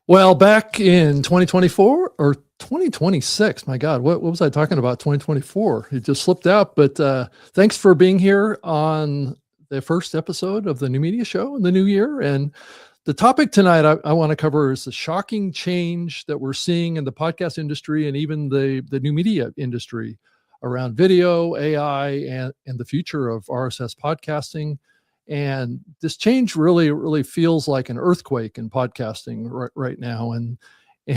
Well, back in 2024 or 2026, my God, what was I talking about? 2024. It just slipped out. But thanks for being here on the first episode of the New Media Show in the new year. And the topic tonight I want to cover is the shocking change that we're seeing in the podcast industry and even the new media industry around video, AI, and the future of RSS podcasting. And this change really feels like an earthquake in podcasting right now. And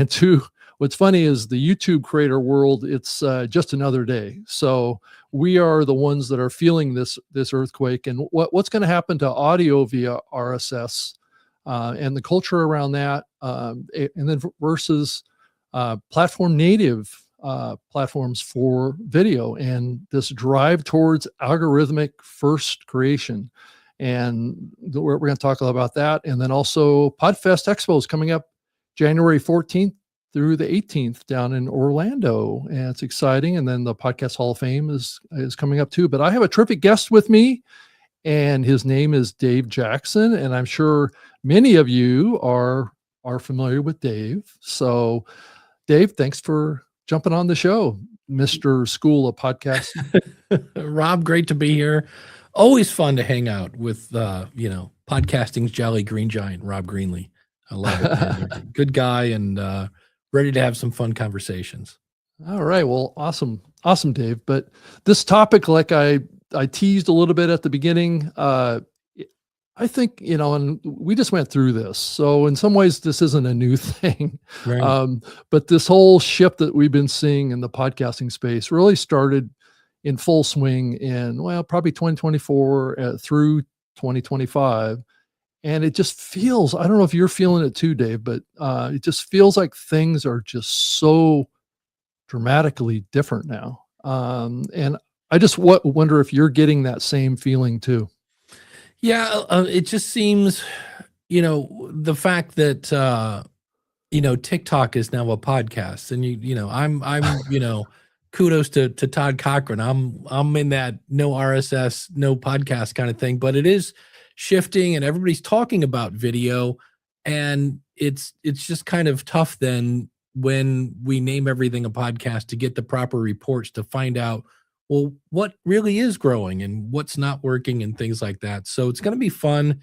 to what's funny is the YouTube creator world, it's just another day. So we are the ones that are feeling this earthquake. And what's going to happen to audio via RSS and the culture around that, and then versus platform native platforms for video and this drive towards algorithmic first creation. And we're going to talk a lot about that. And then also Podfest Expo is coming up January 14th through the 18th down in Orlando. And it's exciting. And then the Podcast Hall of Fame is coming up too. But I have a terrific guest with me, and his name is Dave Jackson. And I'm sure many of you are familiar with Dave. So Dave, thanks for jumping on the show, Mr. School of Podcasting. Rob, great to be here. Always fun to hang out with, podcasting's jolly green giant, Rob Greenlee. I love it, man. Good guy and ready to have some fun conversations. All right. Well, awesome, Dave. But this topic, like I teased a little bit at the beginning, I think, and we just went through this. So in some ways, this isn't a new thing. Right. But this whole shift that we've been seeing in the podcasting space really started in full swing in, probably 2024 through 2025. And it just feels, I don't know if you're feeling it too, Dave, but it just feels like things are just so dramatically different now. And I just wonder if you're getting that same feeling too. Yeah, it just seems, the fact that, TikTok is now a podcast, and I'm kudos to Todd Cochran. I'm in that no RSS, no podcast kind of thing, but it is shifting, and everybody's talking about video, and it's just kind of tough then when we name everything a podcast to get the proper reports to find out, well, what really is growing and what's not working and things like that. So it's going to be fun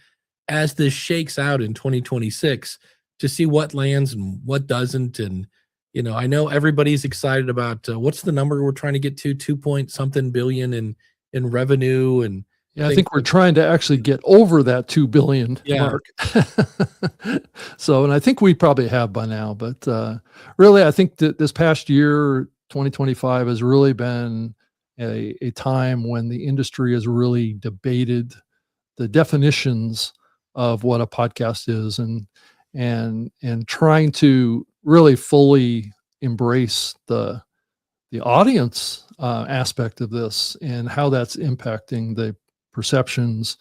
as this shakes out in 2026 to see what lands and what doesn't. And, I know everybody's excited about what's the number we're trying to get to, 2 billion in revenue. And yeah, I think we're trying to actually get over that 2 billion mark. So, and I think we probably have by now, but really, I think that this past year, 2025 has really been a time when the industry has really debated the definitions of what a podcast is and trying to really fully embrace the audience aspect of this and how that's impacting the perceptions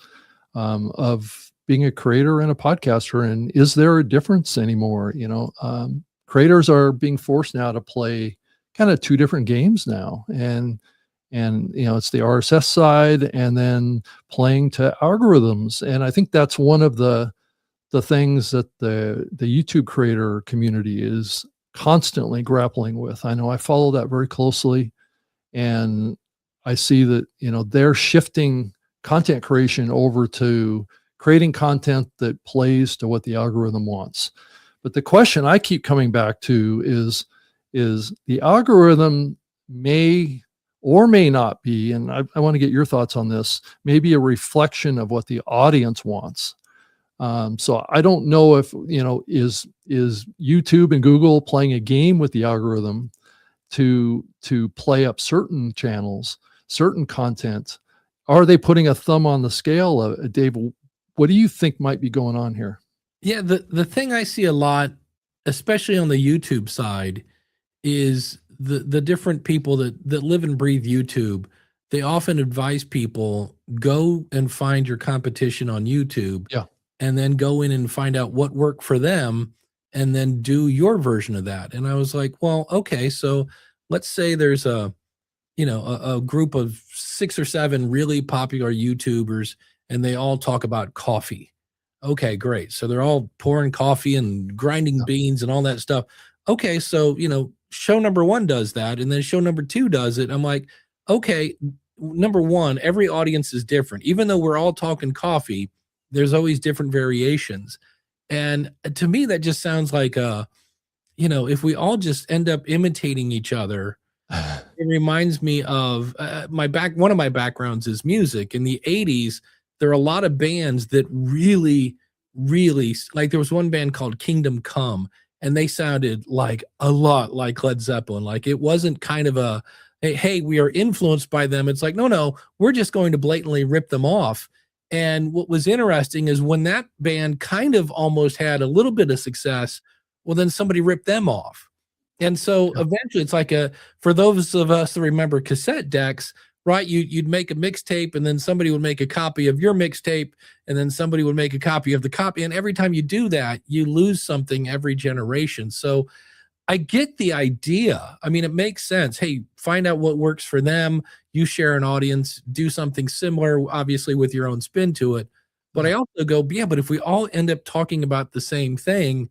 of being a creator and a podcaster. And is there a difference anymore? Creators are being forced now to play kind of two different games now. And it's the RSS side and then playing to algorithms. And I think that's one of the things that the YouTube creator community is constantly grappling with. I know I follow that very closely, and I see that, they're shifting content creation over to creating content that plays to what the algorithm wants. But the question I keep coming back to is the algorithm may or may not be, and I want to get your thoughts on this, maybe a reflection of what the audience wants. So I don't know if, is YouTube and Google playing a game with the algorithm to play up certain channels, certain content? Are they putting a thumb on the scale? Dave, what do you think might be going on here? Yeah, the thing I see a lot, especially on the YouTube side, is the different people that live and breathe YouTube. They often advise people, go and find your competition on YouTube. Yeah. And then go in and find out what worked for them and then do your version of that. And I was like, well, okay, so let's say there's a group of 6 or 7 really popular YouTubers and they all talk about coffee. Okay, great. So they're all pouring coffee and grinding Yeah. beans and all that stuff. Okay, so show number one does that, and then show number two does it. I'm like, okay, number one, every audience is different. Even though we're all talking coffee, there's always different variations. And to me, that just sounds like if we all just end up imitating each other, it reminds me of one of my backgrounds is music. In the 80s, there are a lot of bands that really, really, like there was one band called Kingdom Come, and they sounded like a lot like Led Zeppelin. Like it wasn't kind of a, hey, we are influenced by them. It's like, no, we're just going to blatantly rip them off. And what was interesting is when that band kind of almost had a little bit of success, well, then somebody ripped them off. And so Yeah. eventually it's like for those of us that remember cassette decks, right? You'd make a mixtape and then somebody would make a copy of your mixtape and then somebody would make a copy of the copy. And every time you do that, you lose something every generation. So I get the idea. I mean, it makes sense. Hey, find out what works for them. You share an audience, do something similar, obviously with your own spin to it. But I Yeah. also go, yeah, but if we all end up talking about the same thing,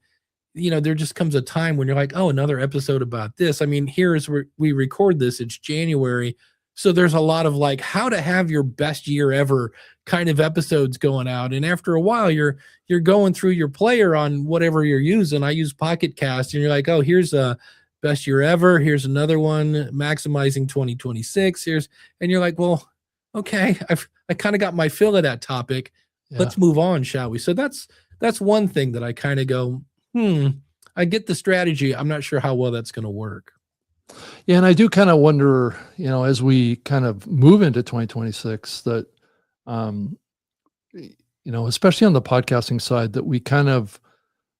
there just comes a time when you're like, oh, another episode about this. I mean, here's where we record this, it's January. So there's a lot of like how to have your best year ever kind of episodes going out. And after a while, you're going through your player on whatever you're using. I use Pocket Cast, and you're like, oh, here's a best year ever. Here's another one, maximizing 2026. And you're like, well, okay, I kind of got my fill of that topic. Yeah. Let's move on, shall we? So that's one thing that I kind of go, I get the strategy. I'm not sure how well that's going to work. Yeah, and I do kind of wonder, as we kind of move into 2026, that, um, especially on the podcasting side, that we kind of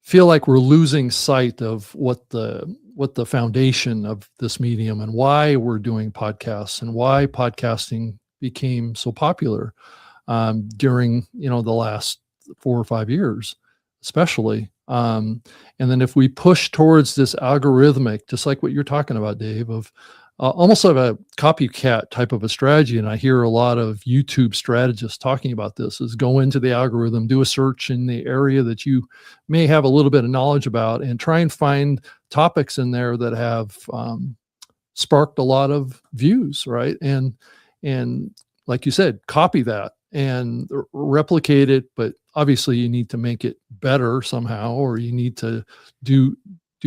feel like we're losing sight of what the foundation of this medium and why we're doing podcasts and why podcasting became so popular during the last 4 or 5 years, especially. And then if we push towards this algorithmic, just like what you're talking about, Dave, of almost like a copycat type of a strategy, and I hear a lot of YouTube strategists talking about this, is go into the algorithm, do a search in the area that you may have a little bit of knowledge about, and try and find topics in there that have sparked a lot of views, right? And like you said, copy that and replicate it, but obviously you need to make it better somehow, or you need to do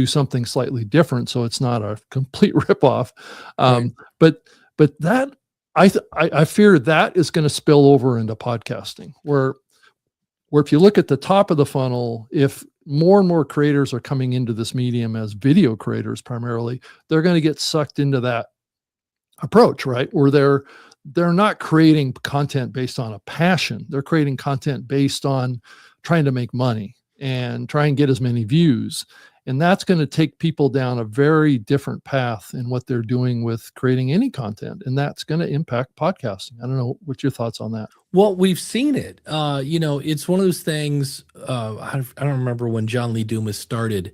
something slightly different so it's not a complete ripoff. Right. But that I fear that is going to spill over into podcasting, where if you look at the top of the funnel, if more and more creators are coming into this medium as video creators primarily, they're going to get sucked into that approach, right? Where they're not creating content based on a passion. They're creating content based on trying to make money and try and get as many views. And that's going to take people down a very different path in what they're doing with creating any content. And that's going to impact podcasting. I don't know what your thoughts on that. Well, we've seen it. It's one of those things. I don't remember when John Lee Dumas started,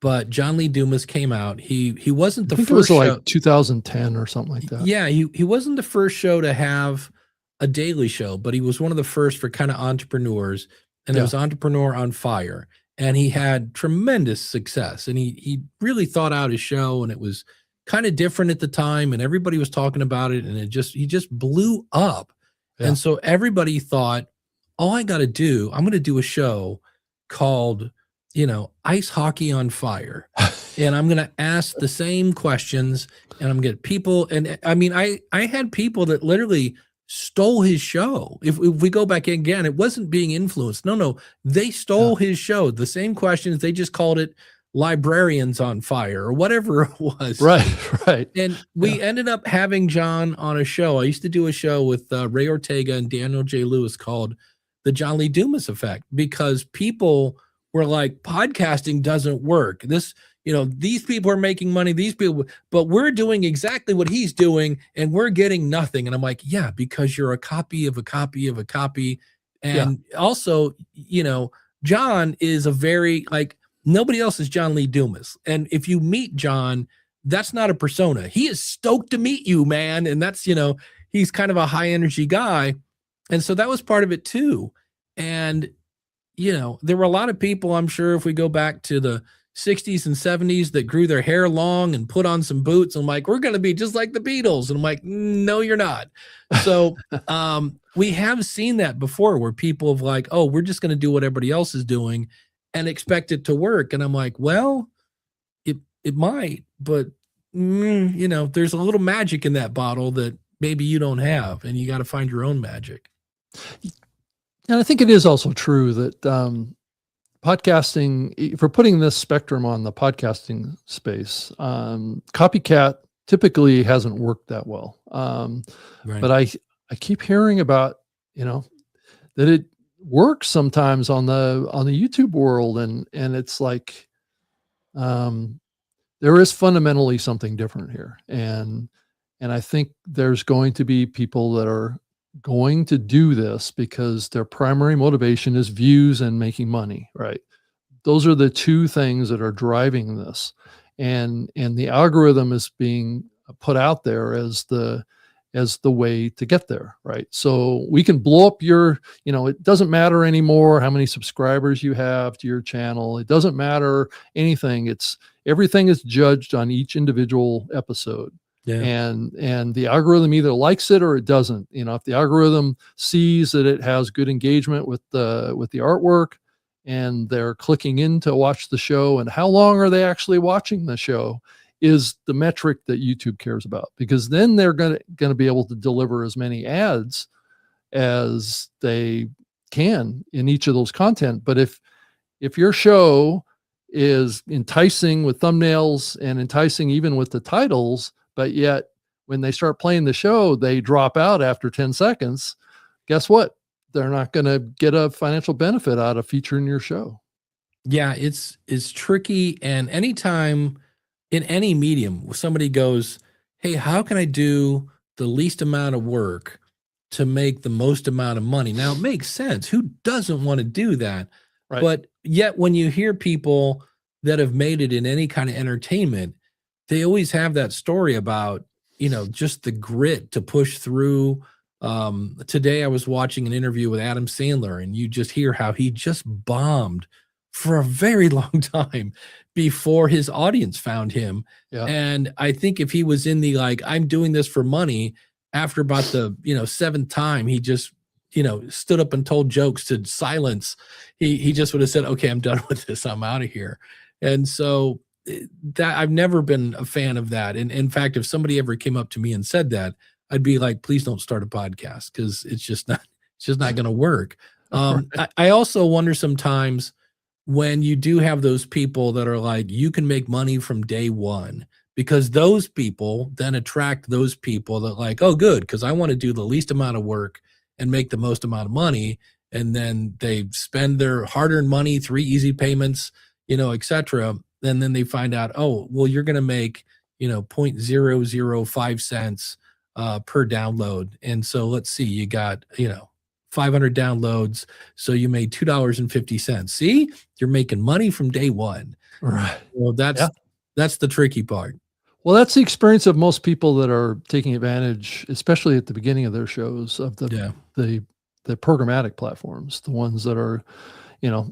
but John Lee Dumas came out. He wasn't I the think it was first like show. 2010 or something like that. Yeah, he wasn't the first show to have a daily show, but he was one of the first for kind of entrepreneurs, and it Yeah. was Entrepreneur on Fire, and he had tremendous success, and he really thought out his show, and it was kind of different at the time, and everybody was talking about it, and he just blew up. Yeah. And so everybody thought, all I got to do, I'm going to do a show called, Ice Hockey on Fire. And I'm going to ask the same questions, and I'm going to get people. And I mean, I had people that literally stole his show. If we go back again, it wasn't being influenced. No, they stole his show. The same questions. They just called it Librarians on Fire or whatever it was. Right. And we ended up having John on a show. I used to do a show with Ray Ortega and Daniel J. Lewis called The John Lee Dumas Effect, because people were like, podcasting doesn't work. These people are making money, but we're doing exactly what he's doing and we're getting nothing. And I'm like, yeah, because you're a copy of a copy of a copy. And also, John is a very, like, nobody else is John Lee Dumas. And if you meet John, that's not a persona. He is stoked to meet you, man. And that's, he's kind of a high energy guy. And so that was part of it too. And there were a lot of people, I'm sure, if we go back to the 60s and 70s, that grew their hair long and put on some boots. I'm like, we're going to be just like the Beatles. And I'm like, no, you're not. So we have seen that before, where people have like, oh, we're just going to do what everybody else is doing and expect it to work. And I'm like, well, it might, but there's a little magic in that bottle that maybe you don't have, and you got to find your own magic. And I think it is also true that podcasting, if we're putting this spectrum on the podcasting space, copycat typically hasn't worked that well. Right. But I keep hearing about, that it works sometimes on the YouTube world, and it's like, there is fundamentally something different here. And I think there's going to be people that are going to do this because their primary motivation is views and making money, right? Those are the two things that are driving this. And the algorithm is being put out there as the way to get there, right? So we can blow up your, it doesn't matter anymore how many subscribers you have to your channel. It doesn't matter anything. Everything is judged on each individual episode. Yeah. And the algorithm either likes it or it doesn't. If the algorithm sees that it has good engagement with the artwork, and they're clicking in to watch the show, and how long are they actually watching the show, is the metric that YouTube cares about, because then they're going to be able to deliver as many ads as they can in each of those content. But if your show is enticing with thumbnails and enticing even with the titles, but yet when they start playing the show, they drop out after 10 seconds, guess what? They're not going to get a financial benefit out of featuring your show. Yeah, it's tricky. And anytime in any medium somebody goes, hey, how can I do the least amount of work to make the most amount of money? Now, it makes sense. Who doesn't want to do that? Right. But yet when you hear people that have made it in any kind of entertainment, they always have that story about, just the grit to push through. Today I was watching an interview with Adam Sandler, and you just hear how he just bombed for a very long time before his audience found him. Yeah. And I think if he was in the, like, I'm doing this for money, after about the, seventh time, he just, stood up and told jokes to silence. He just would have said, okay, I'm done with this. I'm out of here. And so that I've never been a fan of that. And in fact, if somebody ever came up to me and said that, I'd be like, please don't start a podcast, because it's just not going to work. I also wonder sometimes when you do have those people that are like, you can make money from day one, because those people then attract those people that like, oh, good, because I want to do the least amount of work and make the most amount of money. And then they spend their hard-earned money, 3 easy payments, et cetera. And then they find out, oh, well, you're going to make, 0.005 cents per download. And so let's see, you got, 500 downloads. So you made $2.50. See, you're making money from day one. Right. Well, that's the tricky part. Well, that's the experience of most people that are taking advantage, especially at the beginning of their shows, of the programmatic platforms, the ones that are,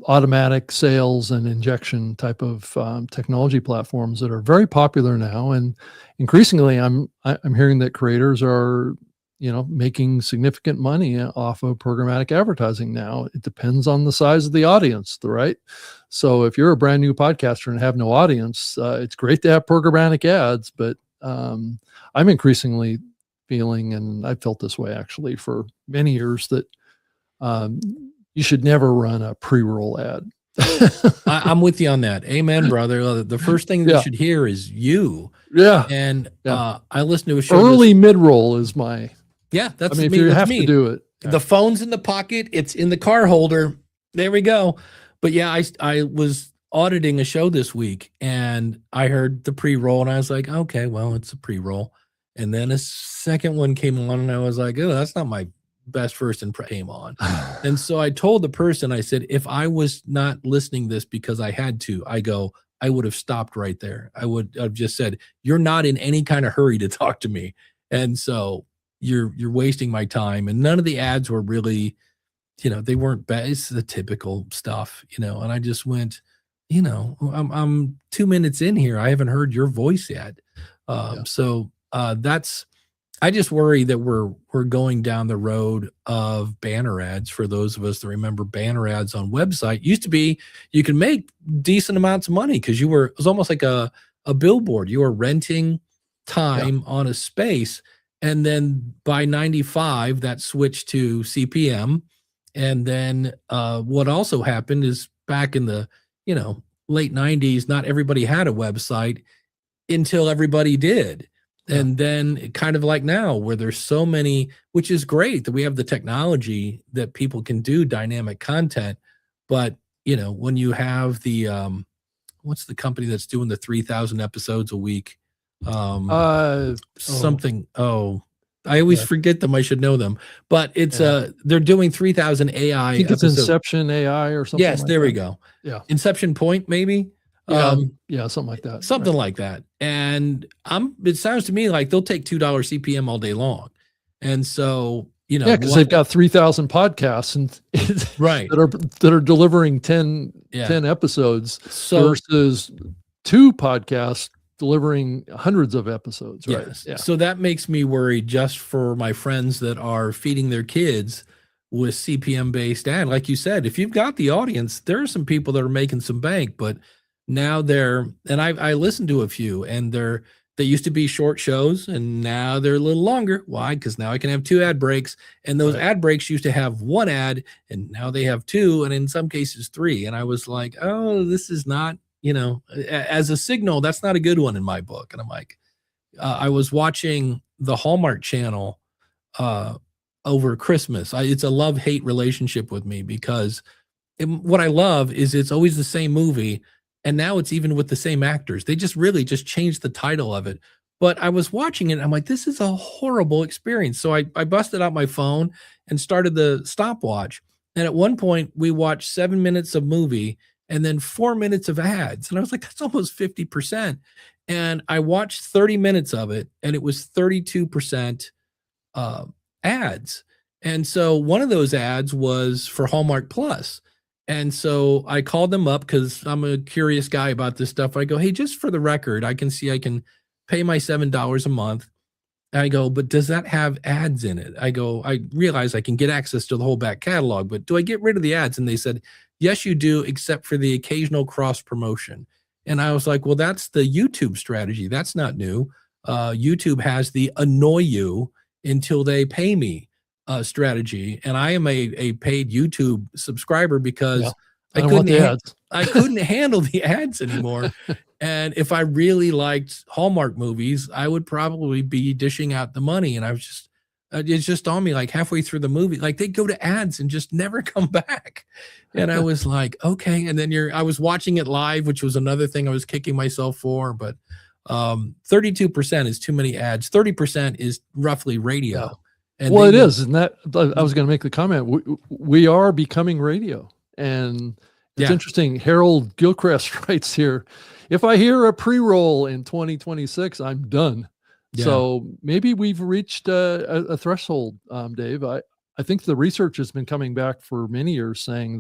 automatic sales and injection type of technology platforms that are very popular now. And increasingly, I'm hearing that creators are, making significant money off of programmatic advertising now. It depends on the size of the audience, right? So if you're a brand new podcaster and have no audience, it's great to have programmatic ads, but I'm increasingly feeling, and I've felt this way actually for many years, that you should never run a pre-roll ad. I'm with you on that. Amen, brother. The first thing they should hear is you. Yeah. And I listened to a show. Early mid-roll is my. Yeah, that's if you have to do it. The phone's in the pocket. It's in the car holder. There we go. But yeah, I was auditing a show this week, and I heard the pre-roll, and I was like, okay, well, it's a pre-roll. And then a second one came on, and I was like, oh, that's not my best first impression on. And so I told the person, I said, if I was not listening this because I had to, I would have stopped right there. I would have just said, you're not in any kind of hurry to talk to me. And so you're wasting my time. And none of the ads were really they weren't bad. It's the typical stuff, and I just went, I'm 2 minutes in here. I haven't heard your voice yet. So that's, I just worry that we're going down the road of banner ads. For those of us that remember banner ads on website, used to be you can make decent amounts of money because it was almost like a billboard. You were renting time on a space, and then by 95 that switched to CPM. And then what also happened is back in the late 90s, not everybody had a website until everybody did. And then kind of like now where there's so many, which is great that we have the technology that people can do dynamic content. But, when you have the, what's the company that's doing the 3,000 episodes a week? Something. I always forget them. I should know them, but it's they're doing 3,000 AI. I think it's Inception AI or something. Yes, like there that. we go. Yeah. Inception Point, maybe. Yeah, something like that. Something like that. And it sounds to me like they'll take $2 CPM all day long. And so, because they've got 3,000 podcasts and right that are delivering 10 episodes versus 2 podcasts delivering hundreds of episodes. Right. Yes. Yeah. So that makes me worry just for my friends that are feeding their kids with CPM based ad. Like you said, if you've got the audience, there are some people that are making some bank, but now I listened to a few, and they used to be short shows, and now they're a little longer. Why? Because now I can have 2 ad breaks, and those ad breaks used to have 1 ad, and now they have 2, and in some cases 3. And I was like, oh, this is not, as a signal, that's not a good one in my book. And I'm like, I was watching the Hallmark Channel over Christmas. It's a love-hate relationship with me because what I love is it's always the same movie. And now it's even with the same actors. They just really just changed the title of it. But I was watching it, and I'm like, this is a horrible experience. So I busted out my phone and started the stopwatch. And at one point, we watched 7 minutes of movie and then 4 minutes of ads. And I was like, that's almost 50%. And I watched 30 minutes of it, and it was 32% ads. And so one of those ads was for Hallmark Plus. And so I called them up because I'm a curious guy about this stuff. I go, hey, just for the record, I can pay my $7 a month. I go, but does that have ads in it? I go, I realize I can get access to the whole back catalog, but do I get rid of the ads? And they said, yes, you do, except for the occasional cross promotion. And I was like, well, that's the YouTube strategy. That's not new. YouTube has the annoy you until they pay me strategy, and I am a paid YouTube subscriber because I couldn't handle the ads anymore. And if I really liked Hallmark movies, I would probably be dishing out the money. And I was just it's just on me like halfway through the movie, like they go to ads and just never come back. And I was like, okay. And then I was watching it live, which was another thing I was kicking myself for. But 32% is too many ads. 30% is roughly radio. Yeah. And well, it is. And that I was going to make the comment. We are becoming radio. And it's interesting. Harold Gilchrist writes here, if I hear a pre-roll in 2026, I'm done. Yeah. So maybe we've reached a threshold, Dave. I think the research has been coming back for many years saying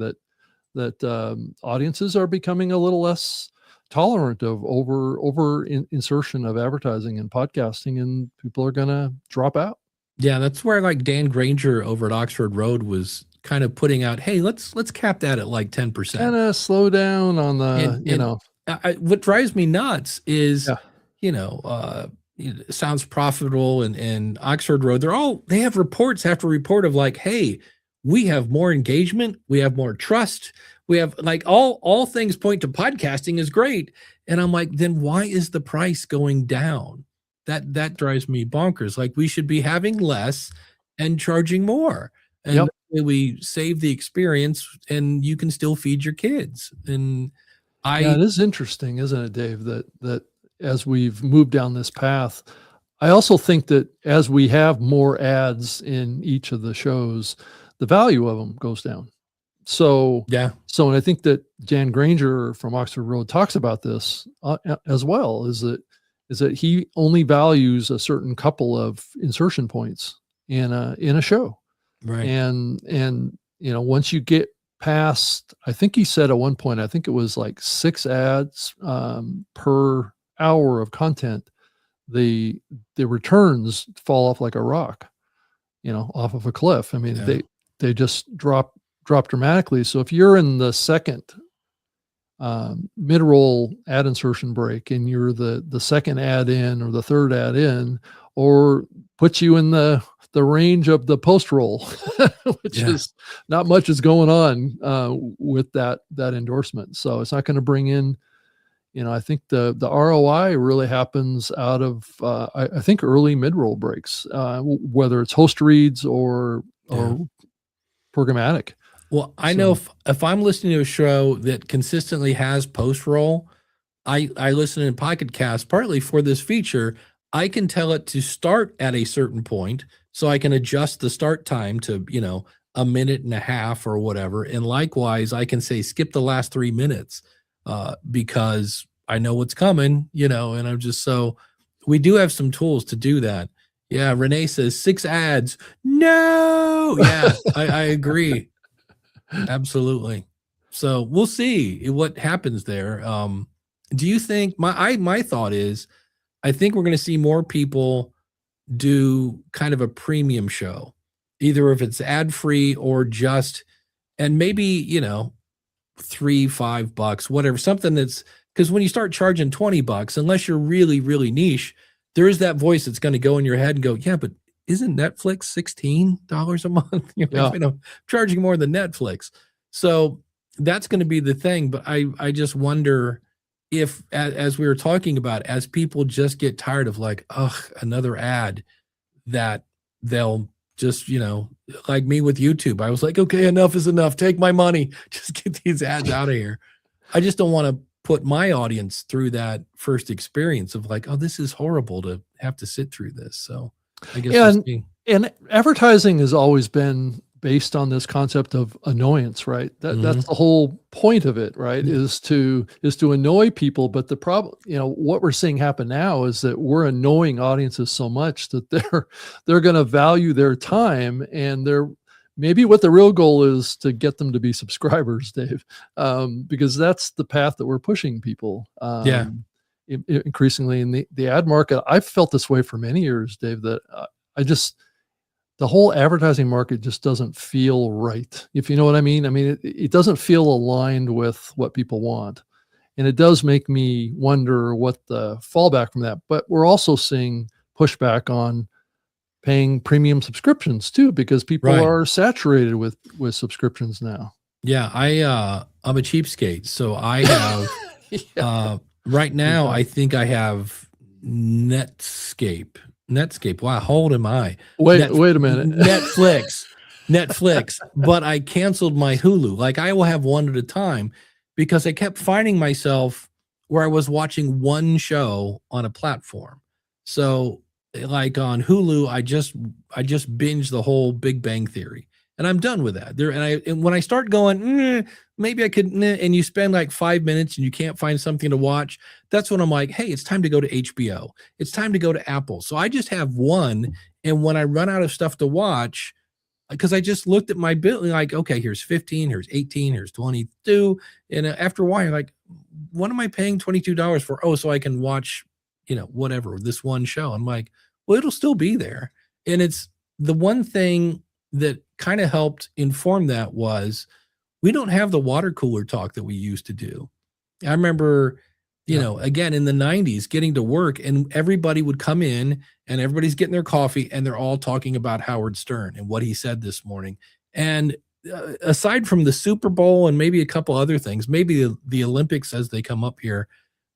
that audiences are becoming a little less tolerant of over insertion of advertising and podcasting, and people are going to drop out. Yeah, that's where like Dan Granger over at Oxford Road was kind of putting out, hey, let's cap that at like 10%. Kind of slow down on the, what drives me nuts is, it sounds profitable, and Oxford Road, they have reports after report of like, hey, we have more engagement, we have more trust, we have like all things point to podcasting is great. And I'm like, then why is the price going down? That drives me bonkers. Like we should be having less and charging more. And we save the experience, and you can still feed your kids. And it is interesting, isn't it, Dave, that as we've moved down this path, I also think that as we have more ads in each of the shows, the value of them goes down. So, and I think that Jan Granger from Oxford Road talks about this as well, is that he only values a certain couple of insertion points in a show. Right. And once you get past, I think he said at one point, I think it was like 6 ads, per hour of content, the returns fall off like a rock, off of a cliff. I mean, Yeah. they just drop dramatically. So if you're in the second mid-roll ad insertion break and you're the second ad in or the third ad in, or puts you in the range of the post roll, which Yeah. is not much is going on with that endorsement. So it's not going to bring in, I think the ROI really happens out of I think early mid-roll breaks, whether it's host reads or programmatic. Well, I know if I'm listening to a show that consistently has post roll, I listen in Pocket Cast partly for this feature. I can tell it to start at a certain point, so I can adjust the start time to, a minute and a half or whatever. And likewise, I can say skip the last 3 minutes because I know what's coming, and I'm just so we do have some tools to do that. Yeah, Renee says 6 ads. No, yeah, I agree. Absolutely. So we'll see what happens there. Do you think my thought is I think we're going to see more people do kind of a premium show, either if it's ad free or just, and maybe, $3, $5, whatever, something that's, because when you start charging $20, unless you're really, really niche, there is that voice that's going to go in your head and go, yeah, but isn't Netflix $16 a month? Charging more than Netflix. So that's going to be the thing. But I just wonder if, as we were talking about, as people just get tired of like, another ad, that they'll just, like me with YouTube, I was like, okay, enough is enough. Take my money. Just get these ads out of here. I just don't want to put my audience through that first experience of like, oh, this is horrible to have to sit through this. So I guess and advertising has always been based on this concept of annoyance, right? That's the whole point of it, right? Is to annoy people. But the problem, what we're seeing happen now is that we're annoying audiences so much that they're going to value their time, and they're maybe what the real goal is to get them to be subscribers, Dave, because that's the path that we're pushing people. Increasingly in the ad market. I've felt this way for many years, Dave, that the whole advertising market just doesn't feel right, if you know what I mean. I mean, it doesn't feel aligned with what people want. And it does make me wonder what the fallback from that. But we're also seeing pushback on paying premium subscriptions too, because people are saturated with subscriptions now. Yeah, I'm a cheapskate. So I have right now, I think I have Netscape. Wow, how old am I? Wait a minute. Netflix. But I canceled my Hulu. Like I will have one at a time because I kept finding myself where I was watching one show on a platform. So like on Hulu, I just binged the whole Big Bang Theory. And I'm done with that. And when I start going, maybe I could, and you spend like 5 minutes and you can't find something to watch, that's when I'm like, hey, it's time to go to HBO. It's time to go to Apple. So I just have one. And when I run out of stuff to watch, because I just looked at my bill, like, okay, here's 15, here's 18, here's 22. And after a while, like, what am I paying $22 for? Oh, so I can watch, whatever, this one show. I'm like, well, it'll still be there. And it's the one thing that kind of helped inform that was we don't have the water cooler talk that we used to do. I remember, again, in the 90s, getting to work and everybody would come in and everybody's getting their coffee and they're all talking about Howard Stern and what he said this morning. And aside from the Super Bowl and maybe a couple other things, maybe the Olympics as they come up here,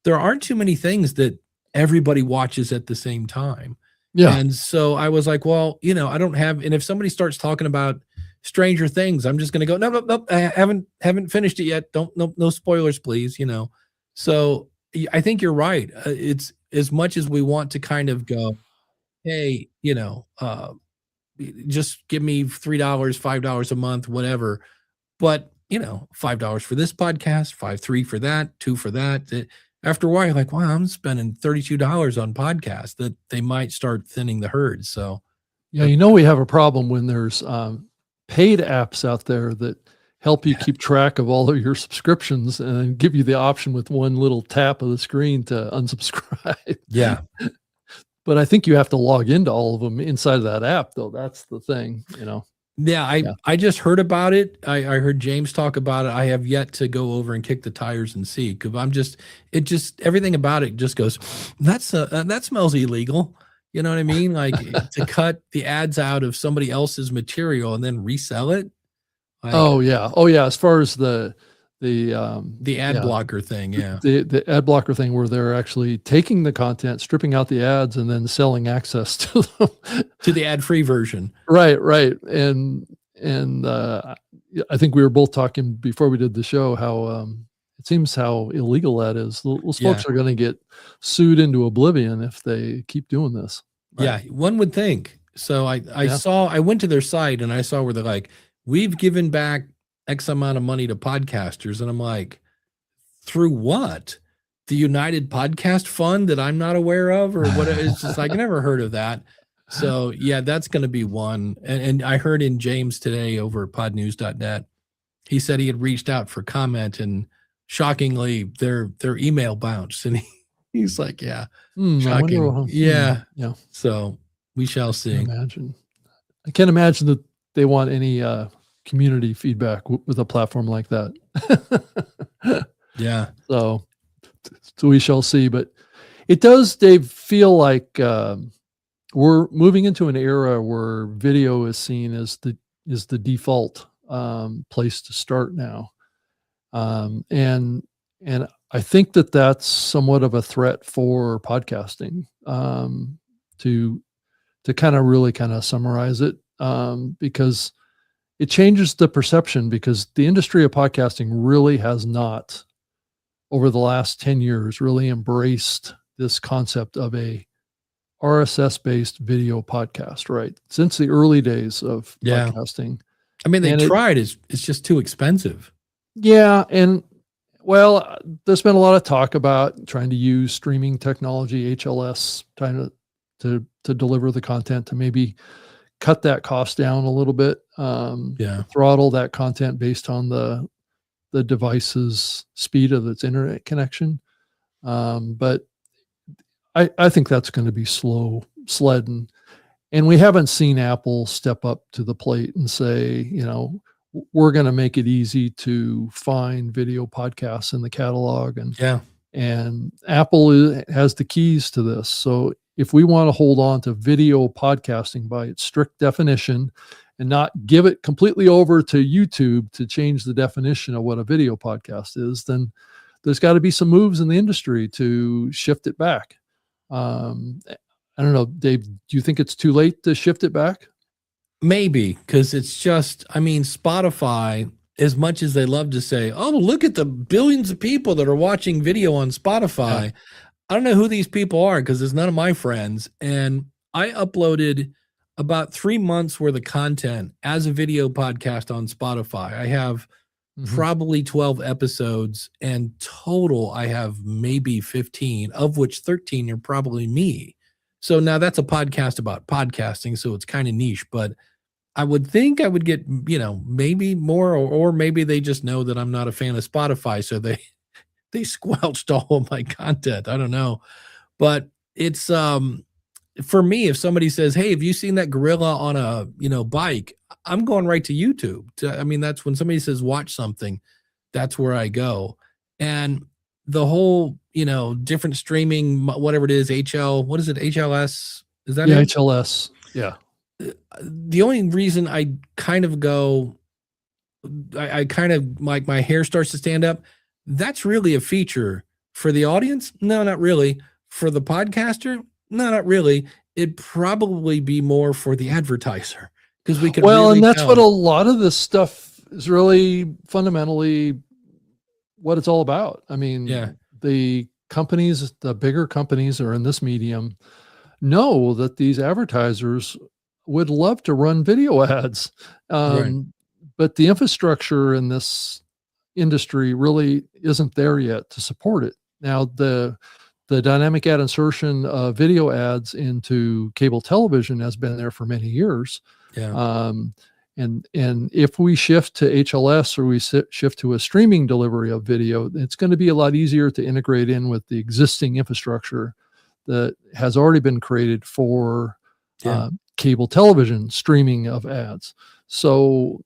there aren't too many things that everybody watches at the same time. Yeah. And so I was like, well, I don't have, and if somebody starts talking about Stranger Things, I'm just going to go, no, I haven't finished it yet. No spoilers, please. So I think you're right. It's as much as we want to kind of go, hey, just give me $3, $5 a month, whatever. But, $5 for this podcast, $3 for that, $2 for that. After a while, you're like, wow, I'm spending $32 on podcasts, that they might start thinning the herd. So, yeah, we have a problem when there's paid apps out there that help you keep track of all of your subscriptions and give you the option with one little tap of the screen to unsubscribe. Yeah. But I think you have to log into all of them inside of that app, though. That's the thing, you know? Yeah, Yeah. I just heard about it. I heard James talk about it. I have yet to go over and kick the tires and see, because it just everything about it just goes, that smells illegal. You know what I mean? Like to cut the ads out of somebody else's material and then resell it. Like Oh, yeah. Oh, yeah. As far as the ad blocker thing, yeah. The ad blocker thing where they're actually taking the content, stripping out the ads, and then selling access to them. To the ad-free version. Right, right. And I think we were both talking before we did the show how it seems how illegal that is. Those folks are gonna get sued into oblivion if they keep doing this. Right. Yeah, one would think. So I went to their site and I saw where they're like, we've given back X amount of money to podcasters. And I'm like, through what? The United Podcast Fund that I'm not aware of, or what? It's just like, I never heard of that. So yeah, that's going to be one. And I heard in James today over at podnews.net, he said he had reached out for comment, and shockingly their email bounced. And he's like, yeah, shocking. Yeah. So we shall see. I can't imagine that they want any community feedback with a platform like that. Yeah. So we shall see. But it does, Dave, feel like we're moving into an era where video is seen as the default place to start now. And I think that that's somewhat of a threat for podcasting, to kind of really kind of summarize it, because it changes the perception, because the industry of podcasting really has not, over the last 10 years, really embraced this concept of a RSS-based video podcast, right? Since the early days of podcasting. I mean, they tried, it's just too expensive. Yeah. And well, there's been a lot of talk about trying to use streaming technology, HLS, trying to deliver the content, to maybe cut that cost down a little bit, throttle that content based on the device's speed of its internet connection. But I think that's going to be slow sledding. And we haven't seen Apple step up to the plate and say, you know, we're going to make it easy to find video podcasts in the catalog. And Apple has the keys to this. So if we want to hold on to video podcasting by its strict definition and not give it completely over to YouTube to change the definition of what a video podcast is, then there's got to be some moves in the industry to shift it back. I don't know, Dave, do you think it's too late to shift it back? Maybe, because it's just, I mean, Spotify, as much as they love to say, oh, look at the billions of people that are watching video on Spotify. Yeah. I don't know who these people are, because it's none of my friends. And I uploaded about 3 months worth of content as a video podcast on Spotify. I have probably 12 episodes, and total I have maybe 15, of which 13 are probably me. So now that's a podcast about podcasting, so it's kind of niche, but I would think I would get, you know, maybe more, or maybe they just know that I'm not a fan of Spotify, so they squelched all of my content. I don't know. But it's for me, if somebody says, hey, have you seen that gorilla on a, you know, bike? I'm going right to YouTube. I mean, that's when somebody says watch something, that's where I go. And the whole, you know, different streaming, whatever it is, what is it? HLS? Is that it? HLS. Yeah. The only reason I kind of go, I kind of, like, my hair starts to stand up. That's really a feature for the audience? No, not really. For the podcaster? No, not really. It'd probably be more for the advertiser, because we could. Well, really and that's what a lot of this stuff is really fundamentally what it's all about. I mean, the companies, the bigger companies are in this medium, know that these advertisers would love to run video ads. But the infrastructure in this industry really isn't there yet to support it. Now, the dynamic ad insertion of video ads into cable television has been there for many years. And if we shift to HLS or we shift to a streaming delivery of video, it's going to be a lot easier to integrate in with the existing infrastructure that has already been created for Yeah. cable television streaming of ads. So,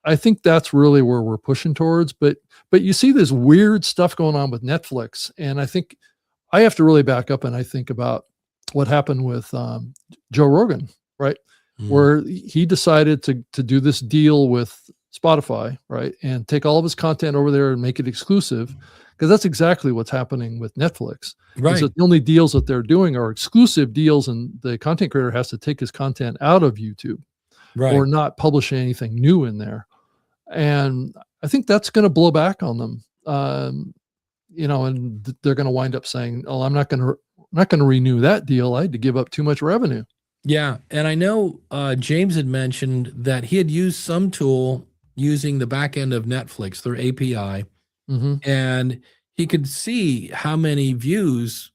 I think that's really where we're pushing towards. But you see this weird stuff going on with Netflix, and I think I have to really back up and I think about what happened with Joe Rogan, right? Mm. Where he decided to do this deal with Spotify, right? And take all of his content over there and make it exclusive. Because that's exactly what's happening with Netflix. Is Right. that the only deals that they're doing are exclusive deals, and the content creator has to take his content out of YouTube Right. or not publish anything new in there. And I think that's going to blow back on them. And they're going to wind up saying, "Oh, I'm not going to renew that deal. I had to give up too much revenue." Yeah, and I know James had mentioned that he had used some tool using the back end of Netflix, their API, Hmm. and he could see how many views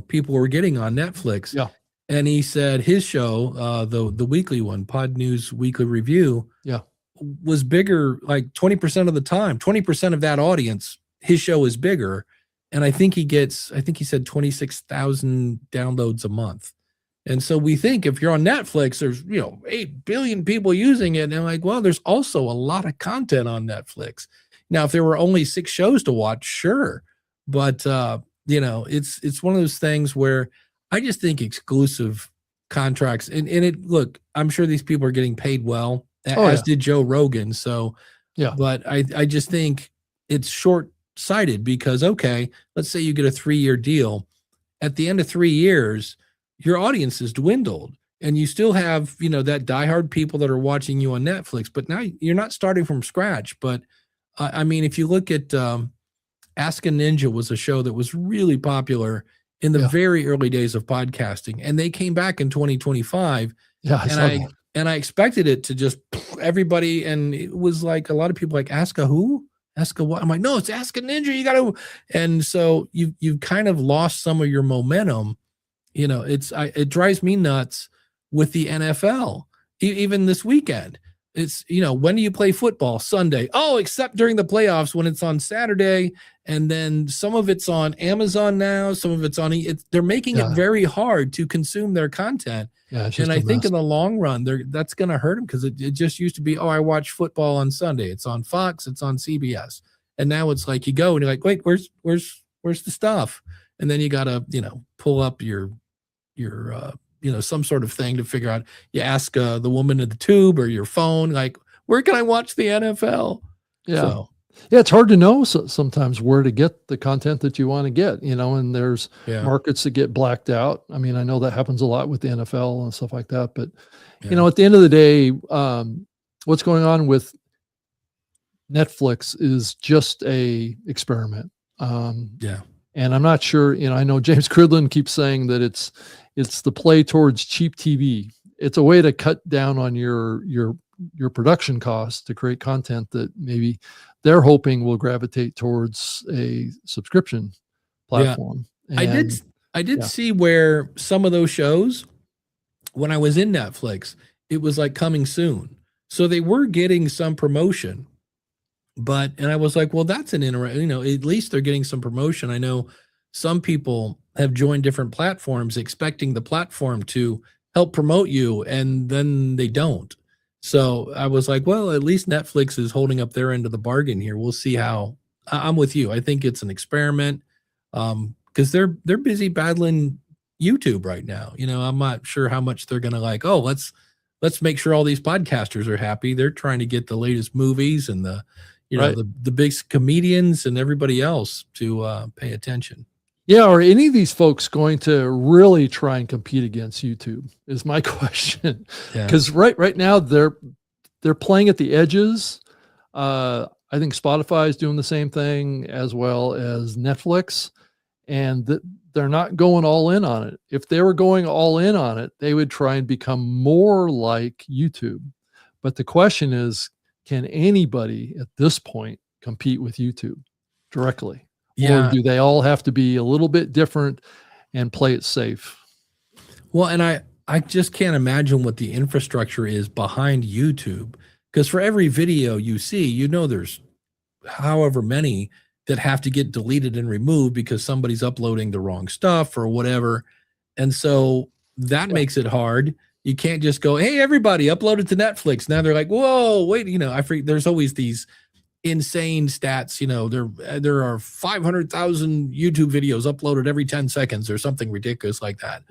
people were getting on Netflix. Yeah, And he said his show, the weekly one, Pod News Weekly Review, yeah, was bigger like 20% of the time. 20% of that audience, his show is bigger, and I think he said 26,000 downloads a month. And so we think if you're on Netflix, there's 8 billion people using it, and I'm like, well, there's also a lot of content on Netflix. Now, if there were only 6 shows to watch, sure, but it's one of those things where I just think exclusive contracts and it look, I'm sure these people are getting paid well, oh as yeah, did Joe Rogan. So, yeah, but I just think it's short sighted because okay, let's say you get a 3-year deal. At the end of 3 years, your audience has dwindled and you still have, that diehard people that are watching you on Netflix, but now you're not starting from scratch. But I mean, if you look at Ask a Ninja was a show that was really popular in the yeah, very early days of podcasting, and they came back in 2025, yeah. I and saw that. I expected it to just everybody, and it was like a lot of people like Ask a who, Ask a what? I'm like, no, it's Ask a Ninja. You got to, and so you've kind of lost some of your momentum. It drives me nuts with the NFL. Even this weekend, it's when do you play football? Sunday. Oh, except during the playoffs when it's on Saturday, and then some of it's on Amazon now, some of it's on. They're making it Yeah, very hard to consume their content, yeah. It's and just I a think mess. in the long run, that's going to hurt them because it just used to be, oh, I watch football on Sunday. It's on Fox, it's on CBS, and now it's like you go and you're like, wait, where's the stuff? And then you got to pull up your some sort of thing to figure out. You ask the woman in the tube or your phone, like, where can I watch the NFL? Yeah. So Yeah, it's hard to know sometimes where to get the content that you want to get, and there's yeah, markets that get blacked out. I mean, I know that happens a lot with the NFL and stuff like that, but yeah, at the end of the day, what's going on with Netflix is just a experiment. yeah, And I'm not sure, I know James Cridlin keeps saying that it's the play towards cheap TV. It's a way to cut down on your production costs to create content that maybe they're hoping will gravitate towards a subscription yeah. platform. I did And I did yeah, see where some of those shows when I was in Netflix, it was like coming soon. So they were getting some promotion, and I was like, well, that's an interesting, at least they're getting some promotion. I know some people have joined different platforms expecting the platform to help promote you, and then they don't. So I was like, well, at least Netflix is holding up their end of the bargain here. We'll see how. I'm with you. I think it's an experiment because they're busy battling YouTube right now. I'm not sure how much they're gonna like. Oh, let's make sure all these podcasters are happy. They're trying to get the latest movies and the right. the big comedians and everybody else to pay attention. Yeah, are any of these folks going to really try and compete against YouTube is my question. Yeah. Because right now they're playing at the edges. I think Spotify is doing the same thing as well as Netflix, and they're not going all in on it. If they were going all in on it, they would try and become more like YouTube. But the question is, can anybody at this point compete with YouTube directly? Or Yeah. do they all have to be a little bit different and play it safe? Well, and I just can't imagine what the infrastructure is behind YouTube. Because for every video you see, there's however many that have to get deleted and removed because somebody's uploading the wrong stuff or whatever. And so that makes it hard. You can't just go, hey, everybody, upload it to Netflix. Now they're like, whoa, wait, there's always these insane stats. There are 500,000 YouTube videos uploaded every 10 seconds or something ridiculous like that.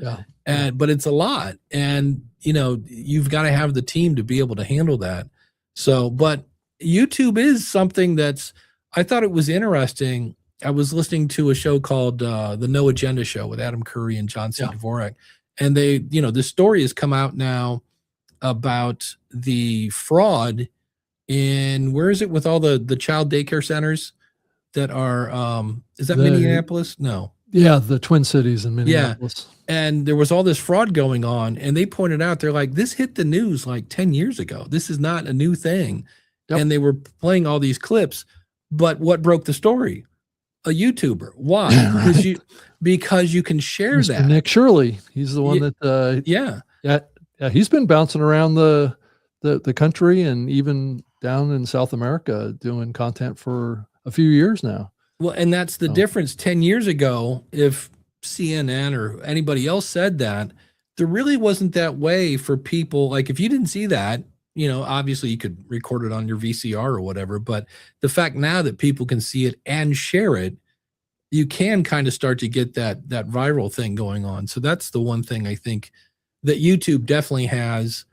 But it's a lot. And, you've got to have the team to be able to handle that. So, but YouTube is something I thought it was interesting. I was listening to a show called the No Agenda Show with Adam Curry and John C. Dvorak. And this story has come out now about the fraud in, where is it, with all the child daycare centers that are, is that Minneapolis? No. Yeah, the Twin Cities in Minneapolis. Yeah. And there was all this fraud going on, and they pointed out, they're like, this hit the news like 10 years ago. This is not a new thing. Yep. And they were playing all these clips, but what broke the story? A YouTuber. Why? Right. Because you can share Mr. that. Nick Shirley. He's the one that yeah, he's been bouncing around the country and even down in South America doing content for a few years now. Well, and that's the difference. 10 years ago, if CNN or anybody else said that, there really wasn't that way for people. Like, if you didn't see that, obviously you could record it on your VCR or whatever, but the fact now that people can see it and share it, you can kind of start to get that viral thing going on. So that's the one thing I think that YouTube definitely has,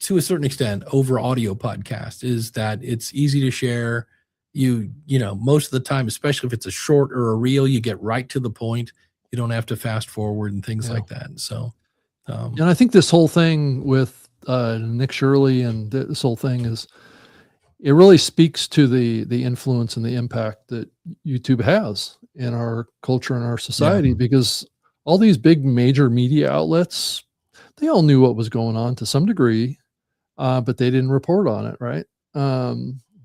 to a certain extent, over audio podcast, is that it's easy to share. Most of the time, especially if it's a short or a reel, you get right to the point. You don't have to fast forward and things like that. So, and I think this whole thing with Nick Shirley and this whole thing it really speaks to the influence and the impact that YouTube has in our culture and our society, because all these big major media outlets, they all knew what was going on to some degree, but they didn't report on it. Right.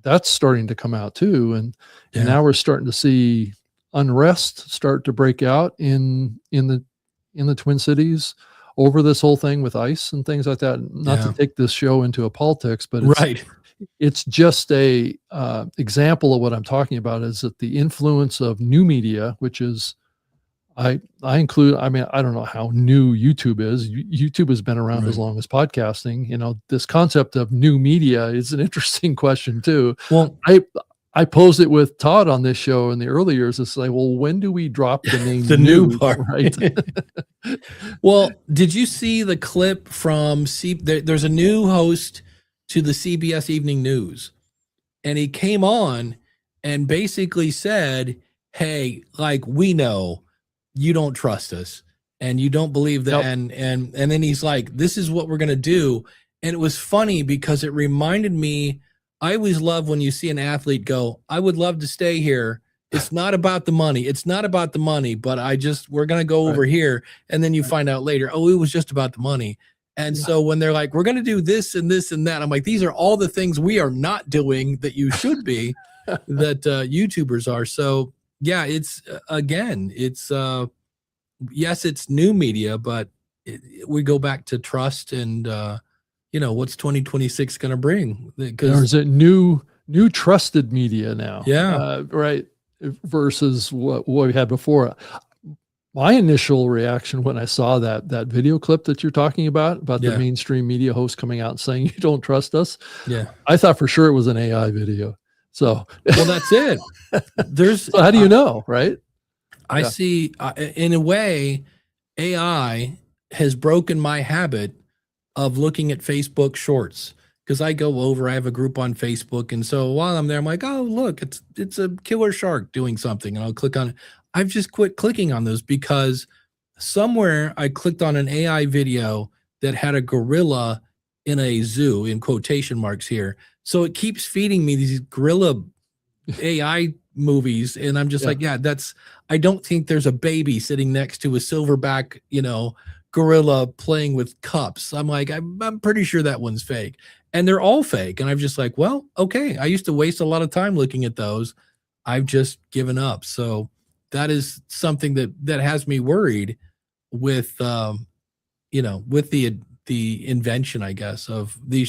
That's starting to come out too. And now we're starting to see unrest start to break out in the Twin Cities over this whole thing with ICE and things like that. Not to take this show into a politics, but it's just a example of what I'm talking about, is that the influence of new media, which is, I mean, I don't know how new YouTube is. YouTube has been around as long as podcasting. This concept of new media is an interesting question too. Well, I posed it with Todd on this show in the early years. It's like, well, when do we drop the name the new part? Right. Well, did you see the clip from there's a new host to the CBS Evening News, and he came on and basically said, hey, like, we know you don't trust us and you don't believe that. And then he's like, this is what we're going to do. And it was funny because it reminded me, I always love when you see an athlete go, I would love to stay here. It's not about the money. It's not about the money, but we're going to go over here. And then you find out later, oh, it was just about the money. And so when they're like, we're going to do this and this and that, I'm like, these are all the things we are not doing that you should be, that YouTubers are. So yeah, it's yes, it's new media, but we go back to trust and, what's 2026 going to bring? Or is it new trusted media now? Yeah. Right. Versus what we had before. My initial reaction when I saw that video clip that you're talking about the mainstream media host coming out and saying, you don't trust us. Yeah. I thought for sure it was an AI video. So, well, that's it. So how do you know? Right. I see, in a way, AI has broken my habit of looking at Facebook shorts, because I have a group on Facebook. And so while I'm there, I'm like, oh, look, it's a killer shark doing something. And I'll click on it. I've just quit clicking on those because somewhere I clicked on an AI video that had a gorilla in a zoo, in quotation marks here. So it keeps feeding me these gorilla AI movies. And I'm just like, I don't think there's a baby sitting next to a silverback, gorilla playing with cups. I'm like, I'm pretty sure that one's fake. And they're all fake. And I'm just like, well, okay. I used to waste a lot of time looking at those. I've just given up. So that is something that has me worried with with the invention, I guess, of the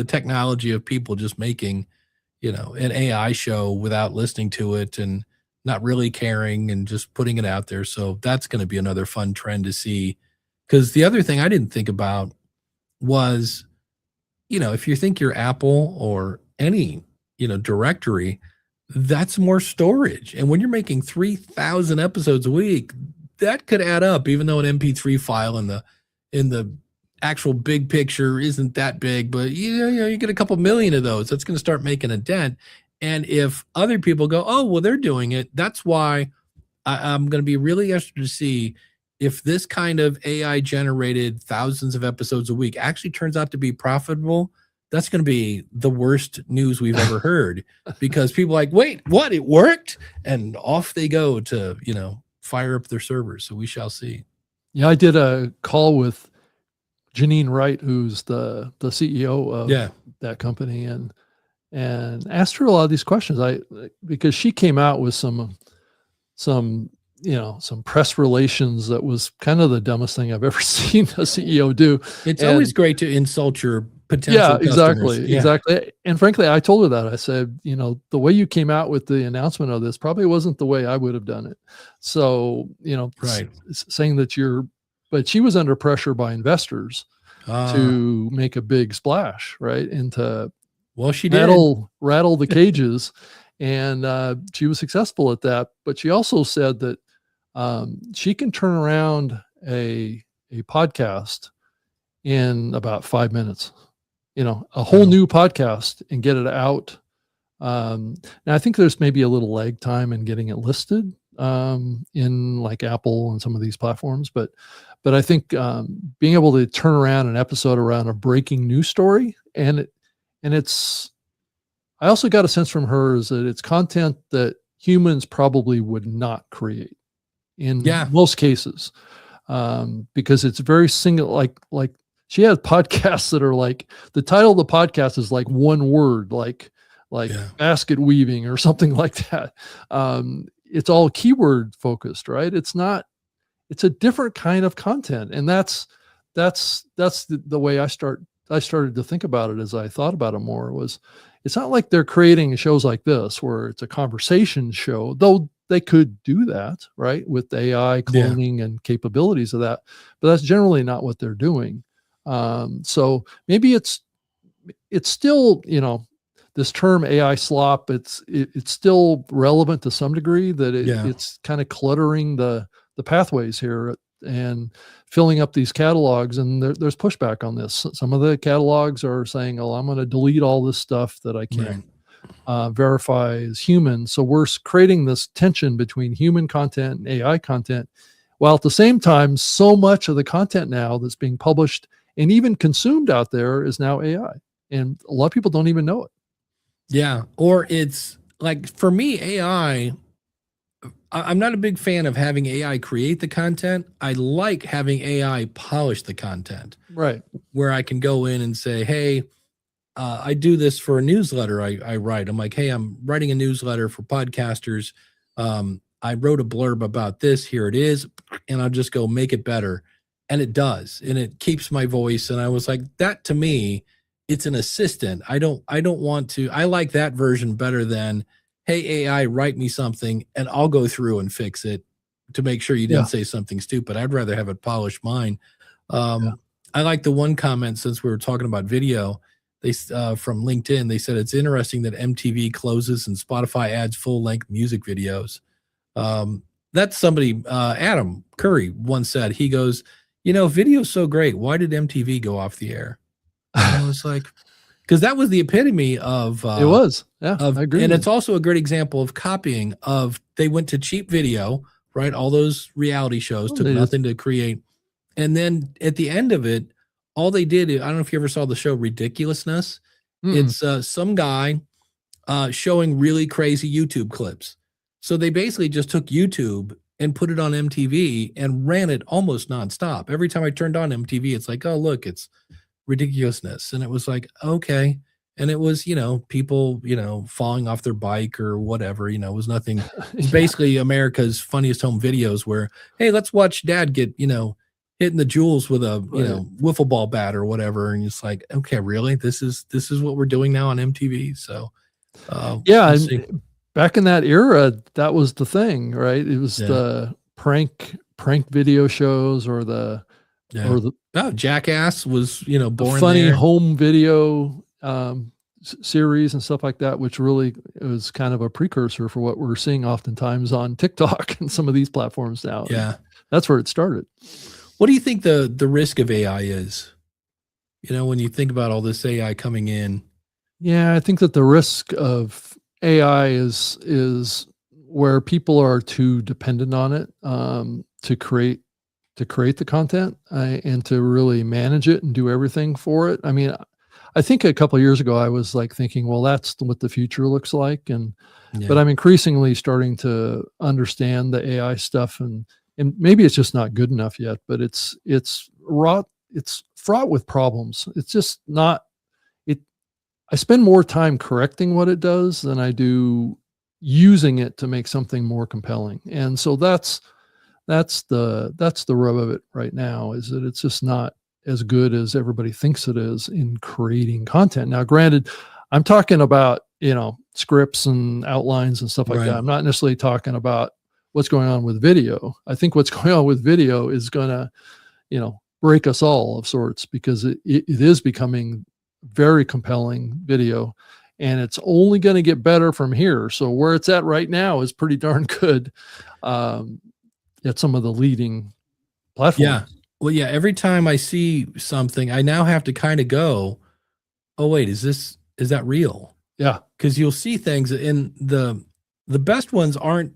technology of people just making, an AI show without listening to it and not really caring and just putting it out there. So that's going to be another fun trend to see. Because the other thing I didn't think about was, if you think you're Apple or any, directory, that's more storage. And when you're making 3,000 episodes a week, that could add up, even though an MP3 file in the actual big picture isn't that big, but you get a couple million of those. That's going to start making a dent. And if other people go, oh, well, they're doing it, that's why I'm going to be really interested to see if this kind of AI generated thousands of episodes a week actually turns out to be profitable. That's going to be the worst news we've ever heard, because people are like, wait, what? It worked? And off they go to, fire up their servers. So we shall see. Yeah, I did a call with Janine Wright, who's the CEO of that company, and asked her a lot of these questions. Because she came out with some press relations that was kind of the dumbest thing I've ever seen a CEO do. It's always great to insult your potential customers. Exactly. And frankly, I told her that. I said, the way you came out with the announcement of this probably wasn't the way I would have done it. So, right. saying that but she was under pressure by investors to make a big splash, right? And to she rattle the cages. And she was successful at that. But she also said that she can turn around a podcast in about 5 minutes, a whole new podcast, and get it out. Now I think there's maybe a little lag time in getting it listed in like Apple and some of these platforms, but I think being able to turn around an episode around a breaking news story, and it's, I also got a sense from her is that it's content that humans probably would not create in most cases, because it's very single, like she has podcasts that are like, the title of the podcast is like one word, like basket weaving or something like that. It's all keyword focused, right? It's a different kind of content. And that's the way I started to think about it as I thought about it more. Was it's not like they're creating shows like this where it's a conversation show, though they could do that, right, with AI cloning and capabilities of that, but that's generally not what they're doing. So maybe it's still, this term AI slop, it's still relevant to some degree, that it's kind of cluttering the pathways here and filling up these catalogs. And there's pushback on this. Some of the catalogs are saying, oh, I'm going to delete all this stuff that I can't verify as human. So we're creating this tension between human content and AI content, while at the same time, so much of the content now that's being published and even consumed out there is now AI. And a lot of people don't even know it. Yeah. Or it's like, for me, AI, I'm not a big fan of having AI create the content. I like having AI polish the content. Right. Where I can go in and say, hey, I do this for a newsletter I write. I'm like, hey, I'm writing a newsletter for podcasters. I wrote a blurb about this. Here it is. And I'll just go make it better. And it does. And it keeps my voice. And I was like, that to me, it's an assistant. I don't want to, I like that version better than, hey, AI, write me something and I'll go through and fix it to make sure you didn't say something stupid. I'd rather have it polish mine. I like the one comment, since we were talking about video, they from LinkedIn, they said it's interesting that MTV closes and Spotify adds full-length music videos. That's somebody, Adam Curry once said, he goes, video's so great. Why did MTV go off the air? And I was like, because that was the epitome of it was. Yeah, I agree. And it's also a great example of copying of, they went to cheap video, right? All those reality shows took nothing to create. And then at the end of it, all they did, I don't know if you ever saw the show Ridiculousness. It's some guy showing really crazy YouTube clips. So they basically just took YouTube and put it on MTV and ran it almost nonstop. Every time I turned on MTV, it's like, oh, look, it's Ridiculousness. And it was like, okay. And it was, people, falling off their bike or whatever, it was nothing. It's basically America's Funniest Home Videos where, hey, let's watch dad get, hitting the jewels with a, Right. wiffle ball bat or whatever, and it's like, okay, really, this is what we're doing now on MTV. So Yeah, we'll and see. back in that era, that was the thing, right? It was Yeah, the prank video shows yeah. or Oh, Jackass was, the born funny there. home video, series and stuff like that, which really was kind of a precursor for what we're seeing oftentimes on TikTok and some of these platforms now. Yeah. That's where it started. What do you think the risk of AI is? When you think about all this AI coming in. Yeah, I think that the risk of AI is where people are too dependent on it, to create the content, and to really manage it and do everything for it. I mean, I think a couple of years ago I was like thinking, well, that's what the future looks like, but Yeah. I'm increasingly starting to understand the AI stuff, and maybe it's just not good enough yet, but it's fraught with problems. It's just not it I spend more time correcting what it does than I do using it to make something more compelling. And so that's the rub of it right now, is that it's just not as good as everybody thinks it is in creating content. Now, granted, I'm talking about, scripts and outlines and stuff like that. Right. I'm not necessarily talking about what's going on with video. I think what's going on with video is gonna, break us all of sorts, because it is becoming very compelling video, and it's only going to get better from here. So where it's at right now is pretty darn good, um, at some of the leading Yeah. platforms. Well, yeah, every time I see something, I now have to kind of go, "Oh, wait, is that real?" Yeah. Because you'll see things, and the best ones aren't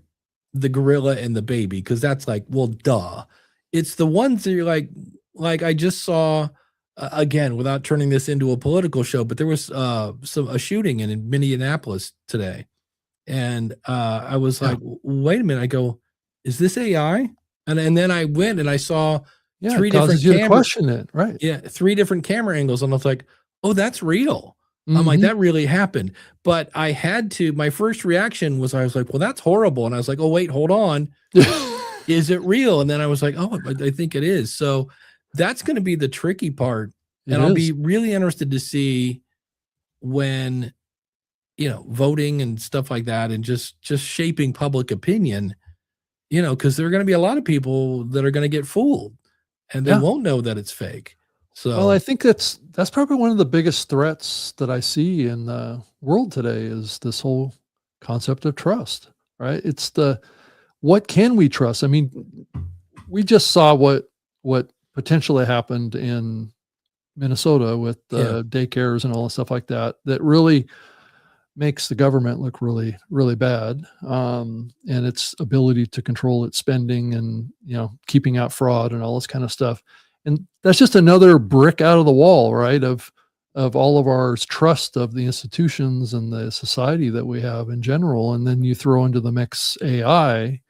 the gorilla and the baby, because that's like, well, duh. It's the ones that you're like I just saw, again, without turning this into a political show, but there was a shooting in Minneapolis today. And I was Yeah. like, Wait a minute." I go, "Is this AI?" And then I went and I saw Yeah. It three causes different you to camera question it. Right. yeah, three different camera angles, and I was like, "Oh, that's real." I'm like, Hmm. "That really happened." But my first reaction was, I was like, "Well, that's horrible." And I was like, "Oh, wait, hold on. Is it real?" And then I was like, "Oh, I think it is." So that's going to be the tricky part. It And I'll is. be really interested to see when, voting and stuff like that, and just shaping public opinion, because there are going to be a lot of people that are going to get fooled, and they Yeah. won't know that it's fake. Well, I So, think that's probably one of the biggest threats that I see in the world today, is this whole concept of trust, right? It's the what can we trust? I mean, we just saw what potentially happened in Minnesota with yeah. the daycares and all the stuff like that, that really makes the government look really, really bad, and its ability to control its spending, and keeping out fraud and all this kind of stuff. And that's just another brick out of the wall, right? Of all of our trust of the institutions and the society that we have in general. And then you throw into the mix AI,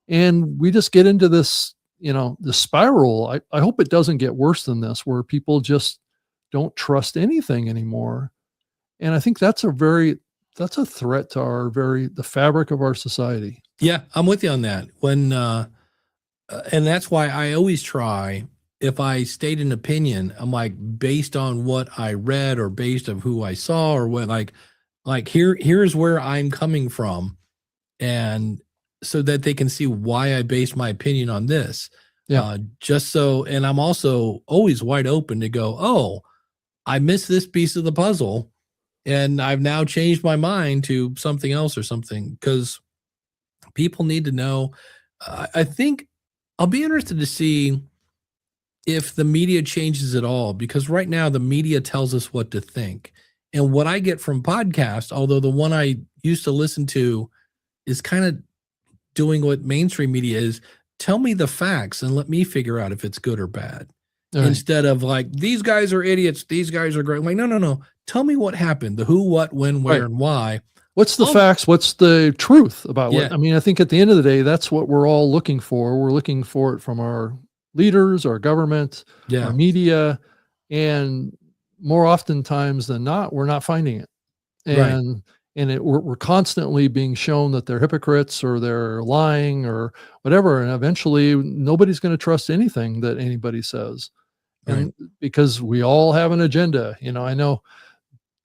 and we just get into this, the spiral. I hope it doesn't get worse than this, where people just don't trust anything anymore. And I think that's a threat to the fabric of our society. Yeah, I'm with you on that. And that's why I always try, if I state an opinion, I'm like, based on what I read, or based on who I saw, or what, here's where I'm coming from, and so that they can see why I based my opinion on this. Yeah. Just so, and I'm also always wide open to go, "Oh, I missed this piece of the puzzle, and I've now changed my mind to something else or something," because people need to know. I think I'll be interested to see if the media changes at all, because right now the media tells us what to think. And what I get from podcasts, although the one I used to listen to is kind of doing what mainstream media is, tell me the facts and let me figure out if it's good or bad. All right. Instead of like, these guys are idiots, these guys are great. I'm like, no, no, no. Tell me what happened, the who, what, when, where, Right. and why. What's the Oh, facts? What's the truth about yeah, what I mean, I think at the end of the day, that's what we're all looking for. We're looking for it from our leaders, our government, our yeah, media, and more oftentimes than not, we're not finding it. right. And and we're constantly being shown that they're hypocrites or they're lying or whatever, and eventually nobody's going to trust anything that anybody says, Right. and because we all have an agenda. I know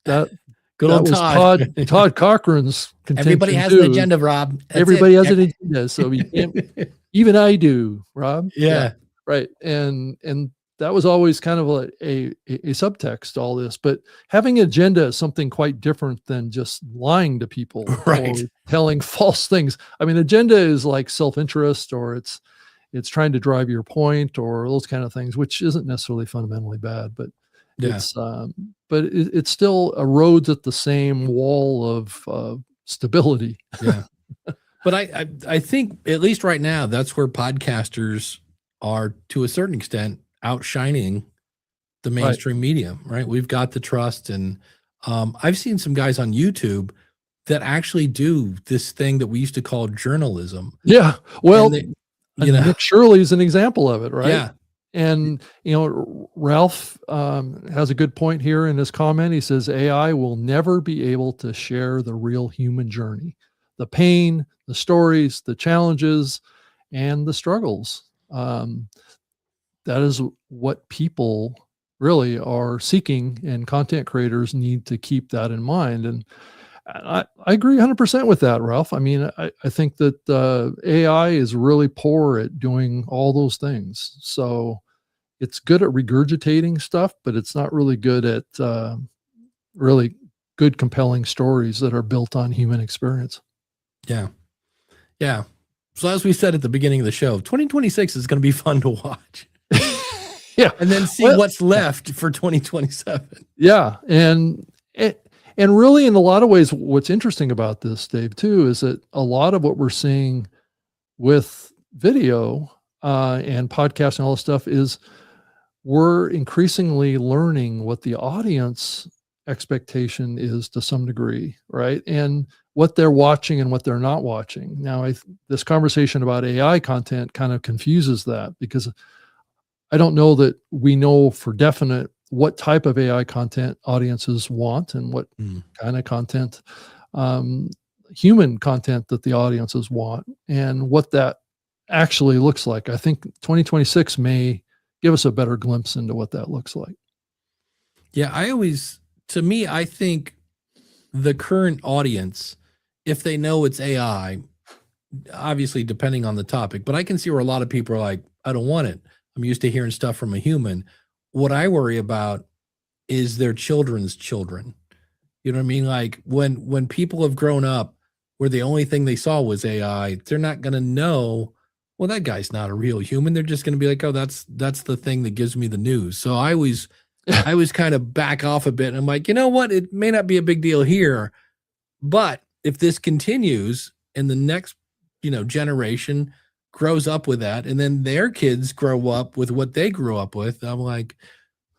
that Good that old was Todd. Todd Cochran's Everybody contention has an too. agenda, Rob. That's Everybody has an it. agenda, so you can't. Even I do, Rob. Yeah. Right. And that was always kind of a subtext to all this. But having an agenda is something quite different than just lying to people Right. or telling false things. I mean, agenda is like self-interest, or it's trying to drive your point or those kind of things, which isn't necessarily fundamentally bad, but Yeah. it still erodes at the same wall of stability. Yeah. But I think, at least right now, that's where podcasters are, to a certain extent, outshining the Right. mainstream media, right? We've got the trust. And I've seen some guys on YouTube that actually do this thing that we used to call journalism. Yeah. Well, you know, Nick Shirley's an example of it, right? yeah, And, Ralph has a good point here in his comment. He says, AI will never be able to share the real human journey, the pain, the stories, the challenges, and the struggles. That is what people really are seeking, and content creators need to keep that in mind. And I agree 100% with that, Ralph. I mean, I think that AI is really poor at doing all those things. So it's good at regurgitating stuff, but it's not really good at really good, compelling stories that are built on human experience. yeah, yeah. So as we said at the beginning of the show, 2026 is going to be fun to watch. Yeah. And then see what's left for 2027. Yeah. And really, in a lot of ways, what's interesting about this, Dave, too, is that a lot of what we're seeing with video and podcast and all this stuff is we're increasingly learning what the audience expectation is to some degree, right? And what they're watching and what they're not watching. Now, this conversation about AI content kind of confuses that, because I don't know that we know for definite what type of AI content audiences want and what kind of content, human content, that the audiences want, and what that actually looks like. I think 2026 may give us a better glimpse into what that looks like. Yeah, I think the current audience, if they know it's AI, obviously depending on the topic, but I can see where a lot of people are like, I don't want it. I'm used to hearing stuff from a human. What I worry about is their children's children. You know what I mean? Like when people have grown up where the only thing they saw was AI, they're not going to know, well, that guy's not a real human. They're just going to be like, oh, that's the thing that gives me the news. So I always kind of back off a bit. And I'm like, you know what? It may not be a big deal here, but if this continues and the next, generation grows up with that, and then their kids grow up with what they grew up with, I'm like,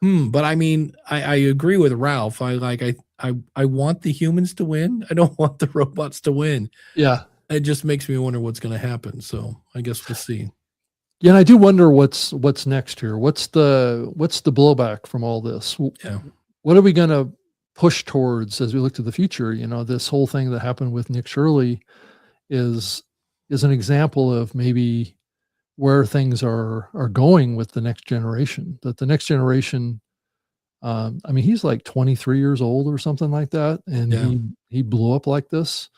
but I mean, I agree with Ralph. I want the humans to win. I don't want the robots to win. Yeah. It just makes me wonder what's going to happen. So I guess we'll see. Yeah, and I do wonder what's next here. What's the blowback from all this? Yeah. What are we going to push towards as we look to the future? This whole thing that happened with Nick Shirley is an example of maybe where things are going with the next generation. That the next generation, I mean, he's like 23 years old or something like that, and he blew up like this.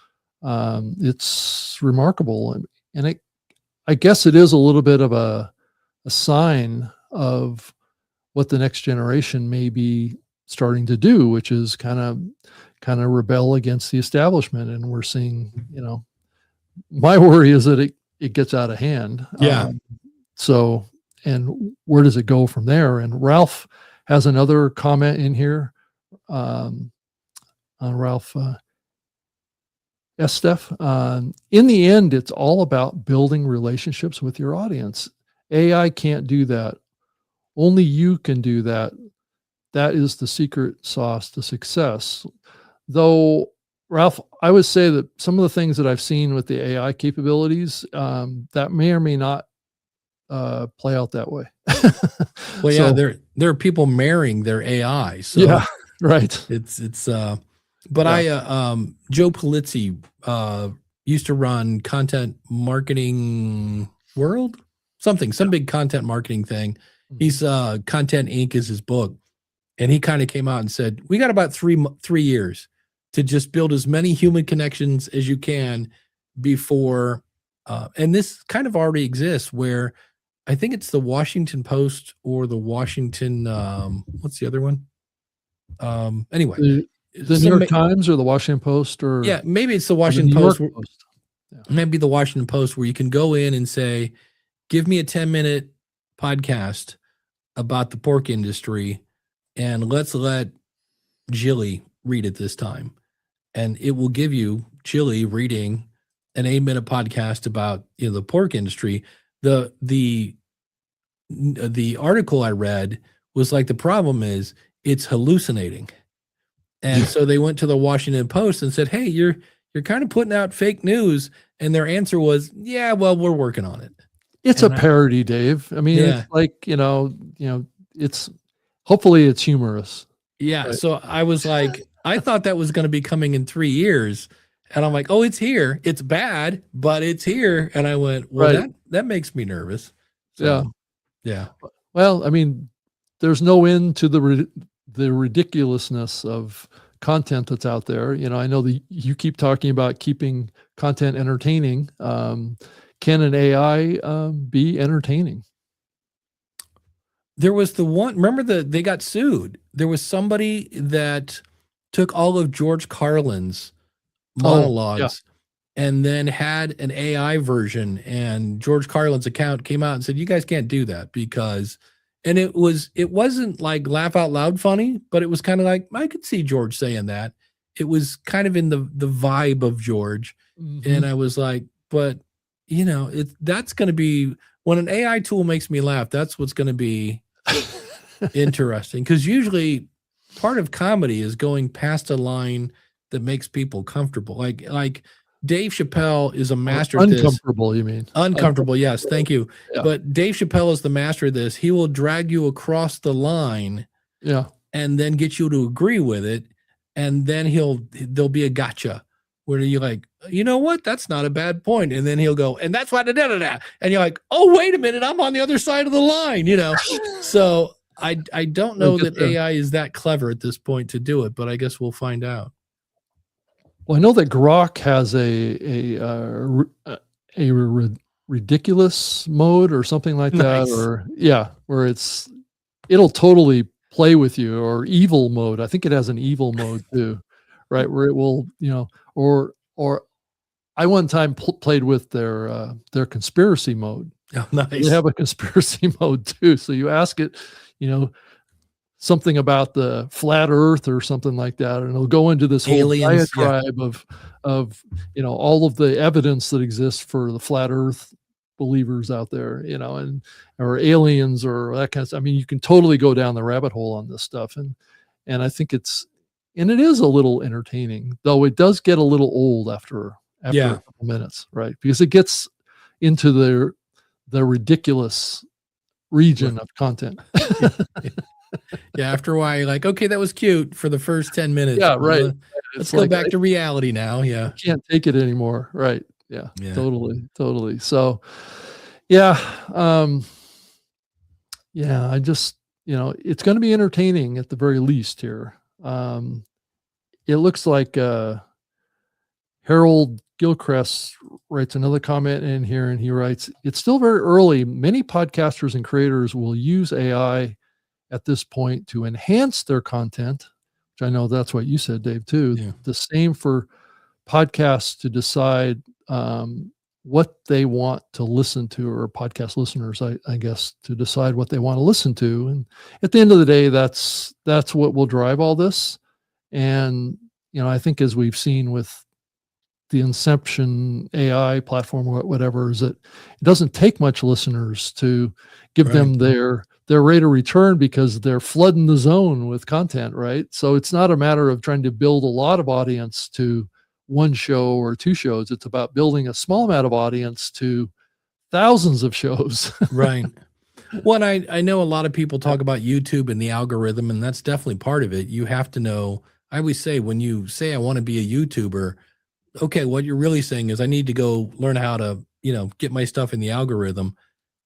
It's remarkable, and I guess it is a little bit of a sign of what the next generation may be starting to do, which is kind of rebel against the establishment. And we're seeing, my worry is that it gets out of hand. Yeah. So, and where does it go from there? And Ralph has another comment in here. On Ralph Steph, in the end, it's all about building relationships with your audience. AI can't do that. Only you can do that. That is the secret sauce to success. Though, Ralph, I would say that some of the things that I've seen with the AI capabilities, that may or may not play out that way. Well, yeah, there are people marrying their AI. So yeah, right. it's But Yeah. Joe Polizzi used to run Content Marketing World, some big content marketing thing. He's Content Inc. is his book, and he kind of came out and said, we got about 3 years to just build as many human connections as you can before, and this kind of already exists, where I think it's the Washington Post or the Washington, what's the other one? Anyway, The New York Times or the Washington Post, or yeah, maybe it's the the Washington New York Post. Post. Yeah. Maybe the Washington Post, where you can go in and say, give me a 10-minute podcast about the pork industry, and let's let Jilly read it this time. And it will give you Jilly reading an 8-minute podcast about, you know, the pork industry. The article I read was like, the problem is it's hallucinating. And so they went to the Washington Post and said, hey, you're kind of putting out fake news. And their answer was, yeah, well, we're working on it. It's a parody, Dave. I mean, Yeah. it's like, it's hopefully it's humorous. Yeah. Right. So I was like, I thought that was going to be coming in 3 years. And I'm like, oh, it's here. It's bad, but it's here. And I went, well, that makes me nervous. So, yeah. Well, I mean, there's no end to the ridiculousness of content that's out there. You know, I know that you keep talking about keeping content entertaining. Can an AI be entertaining? There was the one, remember they got sued. There was somebody that took all of George Carlin's monologues and then had an AI version, and George Carlin's account came out and said, you guys can't do that because, and it wasn't like laugh out loud funny, but it was kind of like, I could see George saying that. It was kind of in the vibe of George. And I was like, but you know, that's going to be, when an AI tool makes me laugh, that's what's going to be interesting. Because usually part of comedy is going past a line that makes people comfortable. Like Dave Chappelle is a master at this. Uncomfortable, you mean? Uncomfortable, yes. Thank you. Yeah. But Dave Chappelle is the master of this. He will drag you across the line, and then get you to agree with it, and then there'll be a gotcha where you're like, you know what? That's not a bad point. And then he'll go, and that's why da da da. And you're like, oh, wait a minute, I'm on the other side of the line, you know. So I don't know that AI is that clever at this point to do it, but I guess we'll find out. Well, I know that Grok has a ridiculous mode or something like that, or where it'll totally play with you, or evil mode. I think it has an evil mode too, right? Where it will, or I one time played with their conspiracy mode. Oh, nice. They have a conspiracy mode too. So you ask it, something about the flat earth or something like that, and it'll go into this whole diatribe of all of the evidence that exists for the flat earth believers out there, or aliens or that kind of stuff. I mean, you can totally go down the rabbit hole on this stuff, and I think it is a little entertaining, though it does get a little old after a couple minutes, right? Because it gets into the ridiculous region of content. Yeah, after a while, you're like, okay, that was cute for the first 10 minutes. Yeah, right. Let's go back to reality now. Yeah. I can't take it anymore. Right. Yeah. Totally. So, yeah. I just, it's going to be entertaining at the very least here. It looks like Harold Gilchrist writes another comment in here, and he writes, it's still very early. Many podcasters and creators will use AI at this point to enhance their content, which I know that's what you said, Dave, too. Yeah. The same for podcasts to decide what they want to listen to, or podcast listeners, I guess, to decide what they want to listen to. And at the end of the day, that's what will drive all this. And, I think as we've seen with the Inception AI platform or whatever, is that it doesn't take much listeners to give them their rate of return, because they're flooding the zone with content, right? So it's not a matter of trying to build a lot of audience to one show or two shows. It's about building a small amount of audience to thousands of shows. Right. Well, I know a lot of people talk about YouTube and the algorithm, and that's definitely part of it. You have to know, I always say, when you say I want to be a YouTuber, okay, what you're really saying is I need to go learn how to, get my stuff in the algorithm.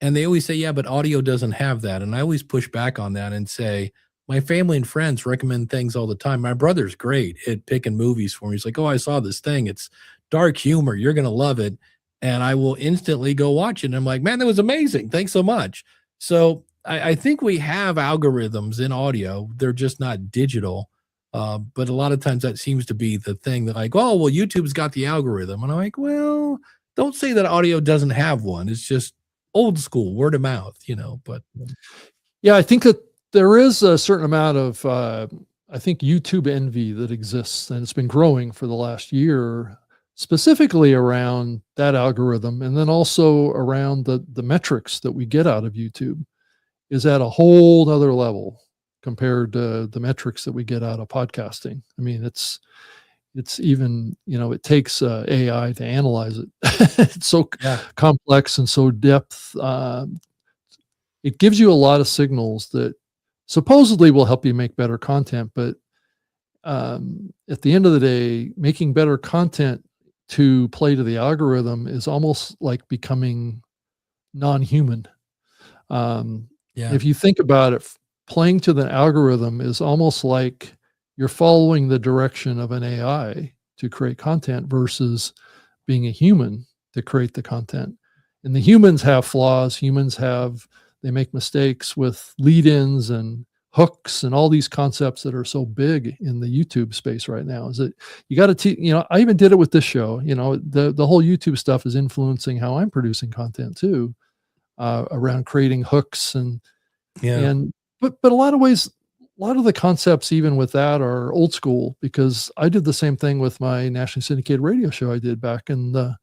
And they always say, yeah, but audio doesn't have that. And I always push back on that and say, my family and friends recommend things all the time. My brother's great at picking movies for me. He's like, oh, I saw this thing. It's dark humor. You're going to love it. And I will instantly go watch it. And I'm like, man, that was amazing. Thanks so much. So I think we have algorithms in audio. They're just not digital. But a lot of times that seems to be the thing that, like, oh, well, YouTube's got the algorithm. And I'm like, well, don't say that audio doesn't have one. It's just old school, word of mouth, but Yeah, I think that there is a certain amount of, I think, YouTube envy that exists, and it's been growing for the last year, specifically around that algorithm, and then also around the metrics that we get out of YouTube is at a whole other level compared to the metrics that we get out of podcasting. I mean, it's even, it takes AI to analyze it. It's so complex and so depth. It gives you a lot of signals that supposedly will help you make better content, but at the end of the day, making better content to play to the algorithm is almost like becoming non-human. If you think about it, playing to the algorithm is almost like you're following the direction of an AI to create content versus being a human to create the content. And the humans have flaws. They make mistakes with lead-ins and hooks and all these concepts that are so big in the YouTube space right now. Is that you got to teach, I even did it with this show, the whole YouTube stuff is influencing how I'm producing content too, around creating hooks but a lot of ways, a lot of the concepts even with that are old school, because I did the same thing with my nationally syndicated radio show I did back in the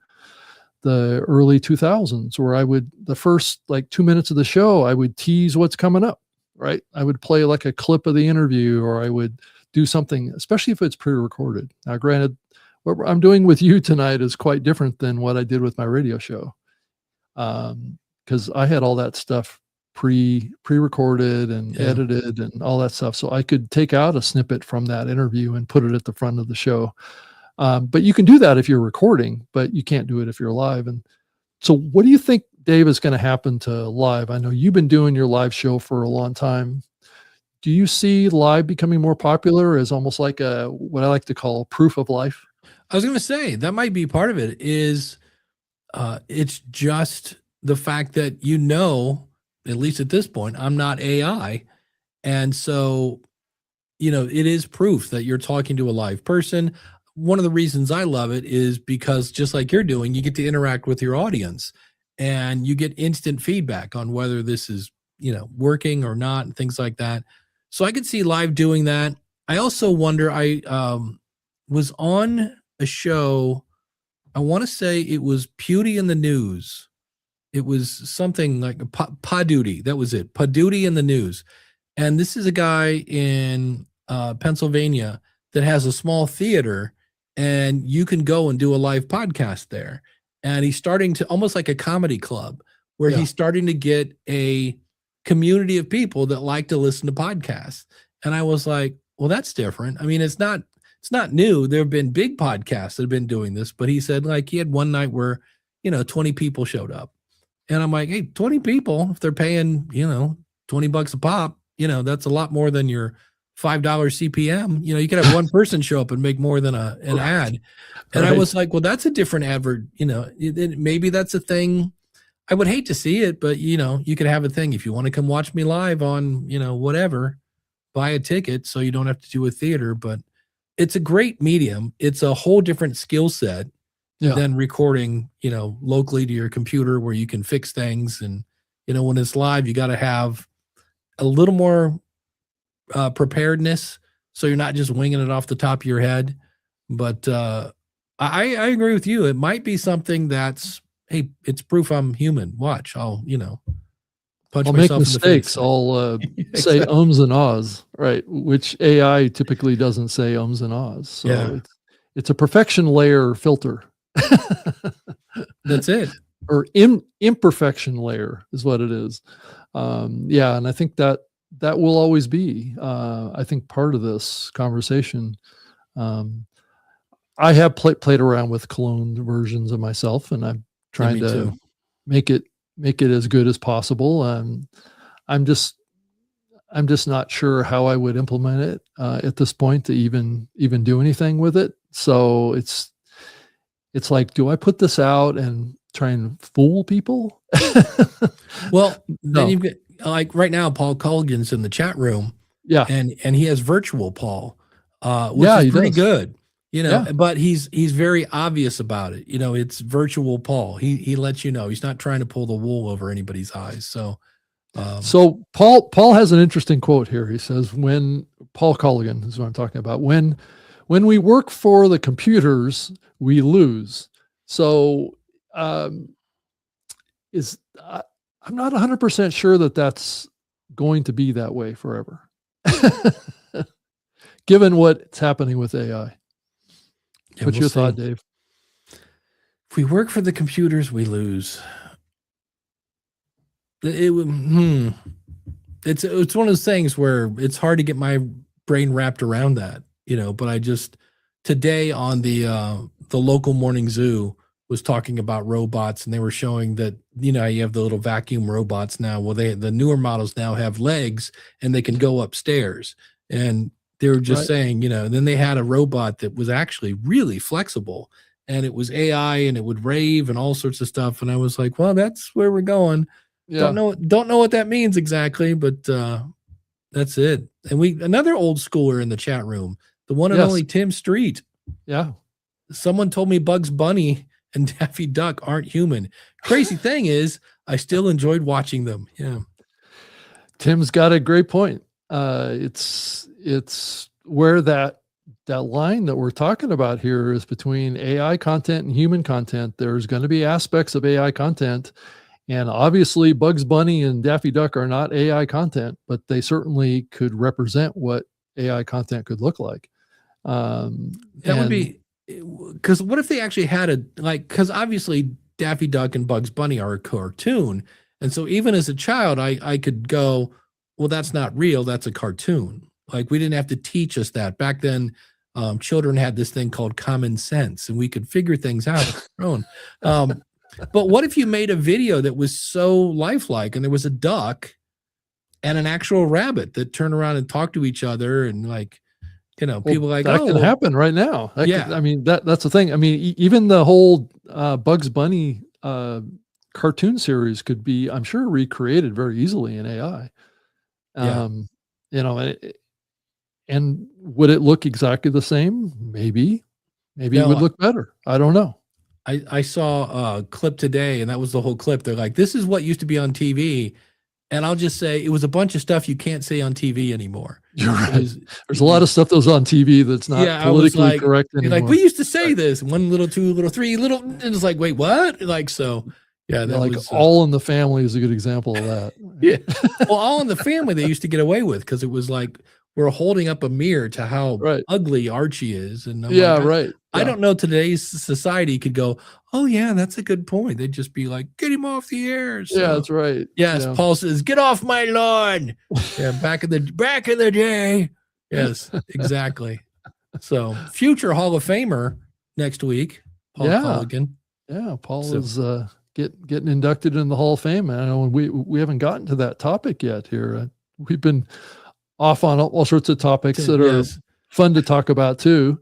early 2000s, where the first like 2 minutes of the show, I would tease what's coming up, right? I would play like a clip of the interview, or I would do something, especially if it's pre-recorded. Now, granted, what I'm doing with you tonight is quite different than what I did with my radio show. Because I had all that stuff pre-recorded and edited and all that stuff. So I could take out a snippet from that interview and put it at the front of the show. But you can do that if you're recording, but you can't do it if you're live. And so what do you think, Dave, is going to happen to live? I know you've been doing your live show for a long time. Do you see live becoming more popular as almost like what I like to call proof of life? I was going to say that might be part of it. It's just the fact that, at least at this point, I'm not AI. And so, it is proof that you're talking to a live person. One of the reasons I love it is because, just like you're doing, you get to interact with your audience and you get instant feedback on whether this is, working or not, and things like that. So I could see live doing that. I also wonder, I was on a show, I want to say it was Pewdie in the News. It was something like Pa Duty. That was it. Pa Duty in the News. And this is a guy in Pennsylvania that has a small theater, and you can go and do a live podcast there. And he's starting to, almost like a comedy club, where he's starting to get a community of people that like to listen to podcasts. And I was like, well, that's different. I mean, it's not new. There have been big podcasts that have been doing this, but he said, like, he had one night where, 20 people showed up. And I'm like, hey, 20 people, if they're paying, $20 a pop, that's a lot more than your $5 CPM. You could have one person show up and make more than an ad. And I was like, well, that's a different advert. Maybe that's a thing. I would hate to see it, but you could have a thing. If you want to come watch me live on, whatever, buy a ticket so you don't have to do a theater. But it's a great medium. It's a whole different skill set than recording, locally to your computer, where you can fix things. And, when it's live, you got to have a little more preparedness, so you're not just winging it off the top of your head. But I agree with you. It might be something that's, hey, it's proof I'm human. Watch, I'll punch I'll myself make in mistakes. the face. I'll say Exactly. ums and ahs, right? Which AI typically doesn't say ums and ahs. So it's a perfection layer filter. That's it. Or imperfection layer is what it is. And I think that that will always be, I think, part of this conversation. Um, I have played around with cloned versions of myself, and I'm Yeah, trying me to too. make it as good as possible. I'm just I'm just not sure how I would implement it at this point to even do anything with it. So it's like, do I put this out and try and fool people? Well, then No. you've got, like, right now, Paul Colligan's in the chat room, Yeah. and he has virtual Paul, which Yeah, is he pretty does. good, Yeah. but he's very obvious about it. It's virtual Paul. He lets you know. He's not trying to pull the wool over anybody's eyes. So, So Paul has an interesting quote here. He says, "When Paul Colligan is what I'm talking about. When we work for the computers, we lose." So um, is I'm not 100% sure that that's going to be that way forever, given what's happening with AI. yeah, What's we'll your thought, see. Dave? If we work for the computers, we lose. It's one of those things where it's hard to get my brain wrapped around that, but I just today on the local morning zoo was talking about robots, and they were showing that you have the little vacuum robots now. Well, the newer models now have legs and they can go upstairs, and they were just Right? saying, and then they had a robot that was actually really flexible, and it was AI, and it would rave and all sorts of stuff, and I was like, well, that's where we're going. Don't Yeah. know what that means exactly, but that's it. And another old schooler in the chat room, the one and Yes. only Tim Street. Yeah. Someone told me Bugs Bunny and Daffy Duck aren't human. Crazy thing is, I still enjoyed watching them. Yeah. Tim's got a great point. It's where that line that we're talking about here is between AI content and human content. There's going to be aspects of AI content, and obviously Bugs Bunny and Daffy Duck are not AI content, but they certainly could represent what AI content could look like. That would And be, because what if they actually had because obviously Daffy Duck and Bugs Bunny are a cartoon. And so even as a child, I could go, well, that's not real. That's a cartoon. Like, we didn't have to teach us that. Back then, children had this thing called common sense, and we could figure things out on our own. But what if you made a video that was so lifelike, and there was a duck and an actual rabbit that turned around and talked to each other, and people like, that oh, can well, happen right now. yeah, I mean, that's the thing. I mean, even the whole Bugs Bunny cartoon series could be, I'm sure, recreated very easily in AI. yeah. Um, you know, and would it look exactly the same? Maybe. Maybe it would No, look better. I don't know. I saw a clip today, and that was the whole clip. They're like, this is what used to be on TV. And I'll just say it was a bunch of stuff you can't say on TV anymore. You're It right. was, There's a lot of stuff that was on TV that's not yeah, I was politically like, correct you're like, anymore. we used to say Right. this, one little, two little, three little, and it's like, wait, what? Like, so yeah, Yeah, that like was, All in the Family is a good example of that. yeah. Well, All in the Family they used to get away with, because it was like we're holding up a mirror to how Right. ugly Archie is, and I'm Yeah, like, right. I Yeah. don't know today's society could go, oh yeah, that's a good point. They'd just be like, get him off the air. So Yeah, that's right. yes, Yeah. Paul says, get off my lawn. Yeah, back in the day. Yes, exactly. So future Hall of Famer next week, Paul Yeah. Colligan. Yeah, Paul So- is getting inducted in the Hall of Fame. And I know we haven't gotten to that topic yet here. We've been off on all sorts of topics that are Yes. fun to talk about too.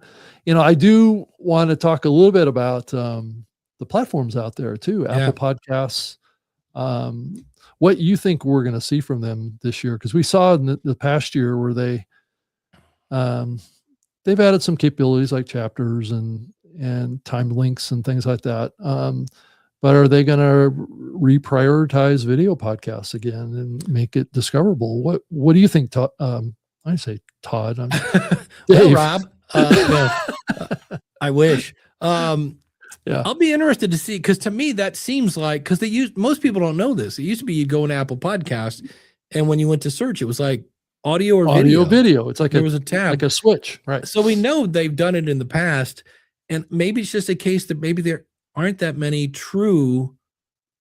I do want to talk a little bit about the platforms out there too, Yeah. Apple Podcasts. What you think we're going to see from them this year? Because we saw in the past year where they've added some capabilities like chapters and time links and things like that. But are they going to reprioritize video podcasts again and make it discoverable? What do you think, Todd? I say Todd. I'm Well, Dave. Rob, no, I wish. Yeah. I'll be interested to see, because to me that seems like, because most people don't know this. It used to be you'd go into Apple Podcasts, and when you went to search, it was like audio or video. It's like there was a tab, like a switch, right? So we know they've done it in the past, and maybe it's just a case that maybe there aren't that many true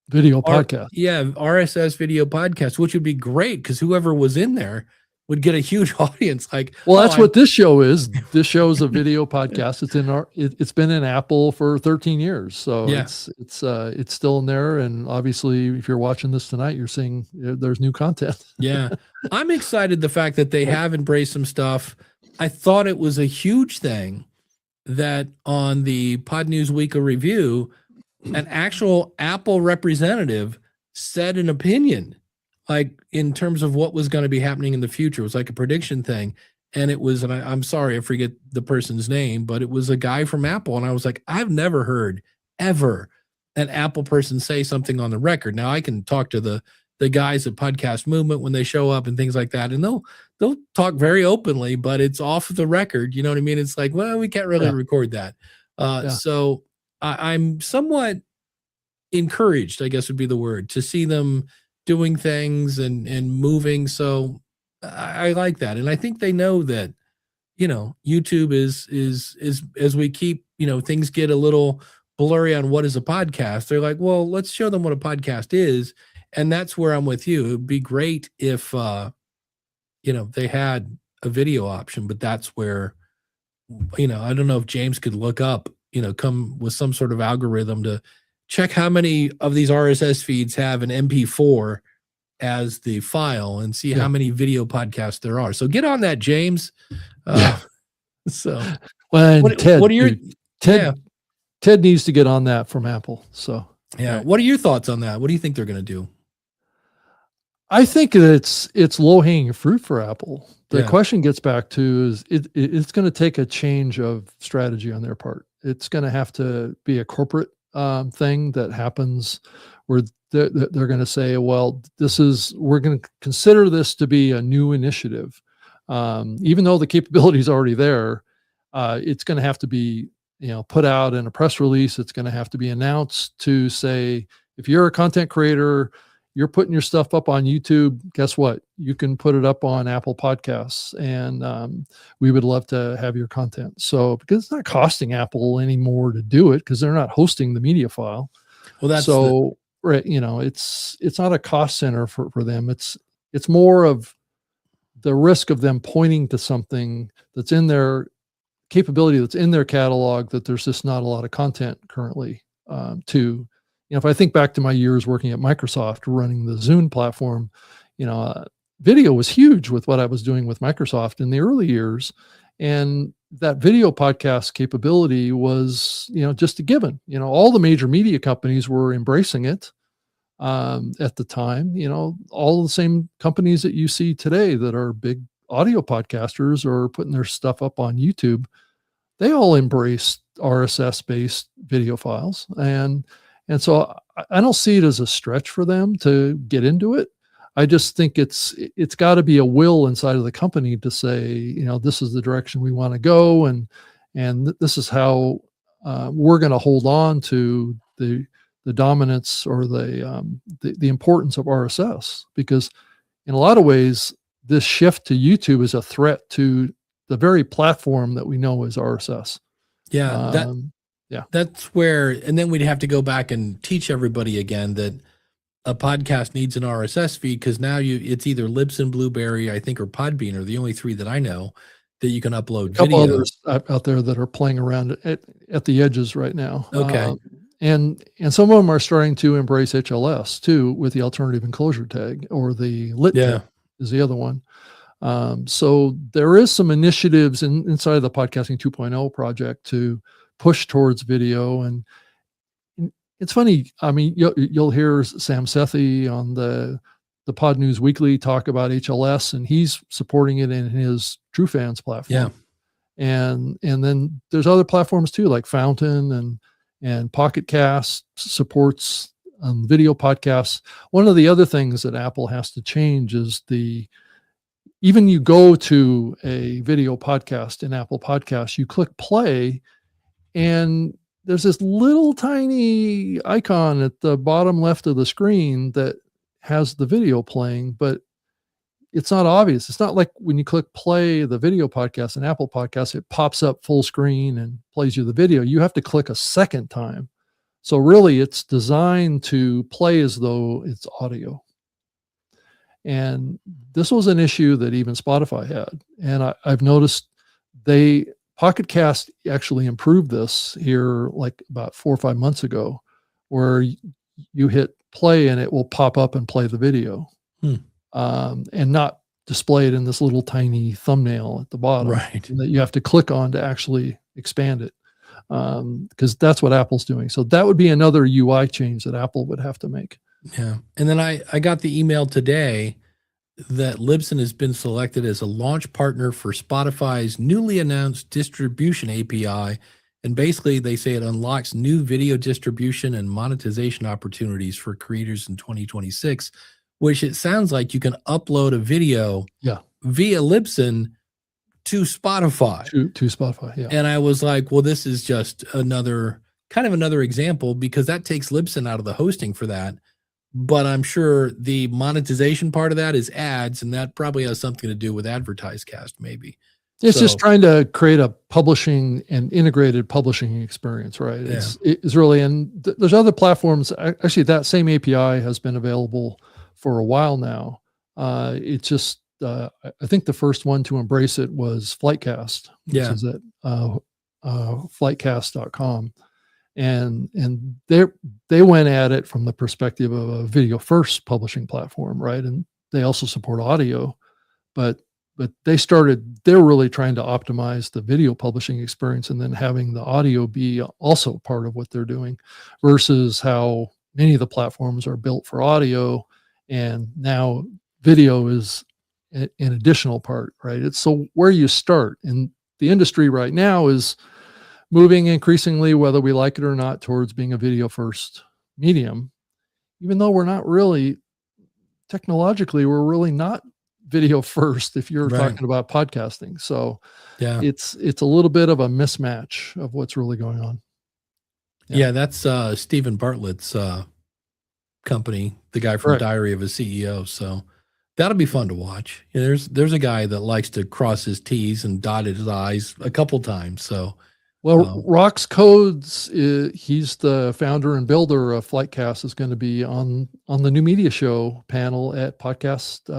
video podcast. Yeah, RSS video podcast, which would be great because whoever was in there would get a huge audience. Like, well, that's what this show is. This show is a video podcast. It's been in Apple for 13 years, so yeah. it's still in there. And obviously, if you're watching this tonight, you're seeing there's new content. Yeah, I'm excited the fact that they have embraced some stuff. I thought it was a huge thing that on the Pod News Weekly Review, an actual Apple representative said an opinion, like in terms of what was going to be happening in the future. It was like a prediction thing. And it was, and I'm sorry, I forget the person's name, but it was a guy from Apple. And I was like, I've never heard ever an Apple person say something on the record. Now I can talk to the guys at Podcast Movement when they show up and things like that. And they'll talk very openly, but it's off the record. You know what I mean? It's like, well, we can't really record that. So I'm somewhat encouraged, I guess would be the word, to see them doing things and moving. So I like that. And I think they know that, YouTube is as we keep, things get a little blurry on what is a podcast. They're like, well, let's show them what a podcast is. And that's where I'm with you. It'd be great if, they had a video option, but that's where, I don't know if James could look up, come with some sort of algorithm to check how many of these RSS feeds have an MP4 as the file and see how many video podcasts there are. So get on that, James. So, well, Ted, what are your Ted needs to get on that from Apple. So what are your thoughts on that? What do you think they're going to do? I think that it's low hanging fruit for Apple. The question gets back to is it's going to take a change of strategy on their part. It's going to have to be a corporate thing that happens where they're going to say, well, we're going to consider this to be a new initiative. Even though the capability is already there, it's going to have to be, put out in a press release. It's going to have to be announced to say, if you're a content creator, you're putting your stuff up on YouTube, guess what? You can put it up on Apple Podcasts, and we would love to have your content. So, because it's not costing Apple anymore to do it, because they're not hosting the media file. Well, that's right. It's not a cost center for them. It's more of the risk of them pointing to something that's in their capability, that's in their catalog, that there's just not a lot of content currently to. If I think back to my years working at Microsoft, running the Zune platform, video was huge with what I was doing with Microsoft in the early years. And that video podcast capability was, just a given. All the major media companies were embracing it at the time. All the same companies that you see today that are big audio podcasters or putting their stuff up on YouTube, they all embraced RSS-based video files. And so I don't see it as a stretch for them to get into it. I just think it's got to be a will inside of the company to say, this is the direction we want to go, and this is how we're going to hold on to the dominance or the importance of RSS, because in a lot of ways this shift to YouTube is a threat to the very platform that we know as RSS. That's where, and then we'd have to go back and teach everybody again that a podcast needs an RSS feed, because now it's either Libsyn, Blueberry, I think, or Podbean are the only three that I know that you can upload a couple video. Others out there that are playing around at the edges right now. Okay. And some of them are starting to embrace HLS too, with the alternative enclosure tag, or the lit tag is the other one. So there is some initiatives inside of the Podcasting 2.0 project to push towards video. And it's funny, I mean, you'll hear Sam Sethi on the Pod News Weekly talk about HLS, and he's supporting it in his True Fans platform. And then there's other platforms too, like Fountain and Pocket Cast supports video podcasts. One of the other things that Apple has to change is even you go to a video podcast in Apple Podcasts, you click play, and there's this little tiny icon at the bottom left of the screen that has the video playing, but it's not obvious. It's not like when you click play the video podcast in Apple Podcasts, it pops up full screen and plays you the video. You have to click a second time. So really, it's designed to play as though it's audio. And this was an issue that even Spotify had. And I've noticed they Pocket Cast actually improved this here like about 4 or 5 months ago, where you hit play and it will pop up and play the video, Hmm. and not display it in this little tiny thumbnail at the bottom Right. that you have to click on to actually expand it, because that's what Apple's doing. So that would be another UI change that Apple would have to make. Yeah. And then I got the email today that Libsyn has been selected as a launch partner for Spotify's newly announced distribution API. And basically, they say it unlocks new video distribution and monetization opportunities for creators in 2026, which it sounds like you can upload a video Yeah. via Libsyn to Spotify. To Spotify, yeah. And I was like, well, this is just another example, because that takes Libsyn out of the hosting for that. But I'm sure the monetization part of that is ads, and that probably has something to do with AdvertiseCast, maybe. It's just trying to create a publishing and integrated publishing experience, right? Yeah. It's really, and there's other platforms. Actually, that same API has been available for a while now. It's just, I think the first one to embrace it was Flightcast, which Yeah. is at flightcast.com. And they went at it from the perspective of a video first publishing platform, right? And they also support audio, but they're really trying to optimize the video publishing experience and then having the audio be also part of what they're doing, versus how many of the platforms are built for audio and now video is an additional part, right? It's so where you start. And the industry right now is moving increasingly, whether we like it or not, towards being a video first medium, even though we're not really technologically, we're really not video first if you're Right. talking about podcasting. So Yeah. it's a little bit of a mismatch of what's really going on. Yeah, that's Stephen Bartlett's company, the guy from Correct. Diary of a CEO. So that'll be fun to watch. Yeah, there's a guy that likes to cross his T's and dot his I's a couple times. So Well, Rox Codes, he's the founder and builder of Flightcast, is going to be on the New Media Show panel at podcast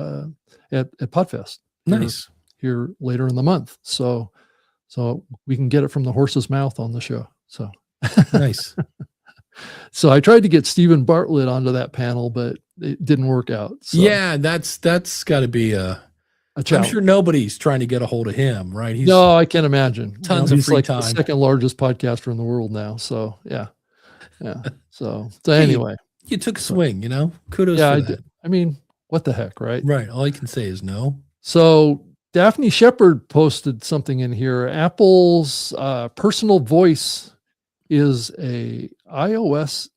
at Podfest. nice. Here later in the month. So we can get it from the horse's mouth on the show. So Nice. so I tried to get Stephen Bartlett onto that panel, but it didn't work out. So Yeah, that's got to be a I'm challenge. sure nobody's trying to get a hold of him, right? He's No, I can't imagine. tons of he's free like time. the second largest podcaster in the world now. So yeah. So anyway, you took a swing, kudos yeah, for I that. did. I mean, what the heck, right? Right. All I can say is no. So Daphne Shepard posted something in here. Apple's personal voice is a iOS.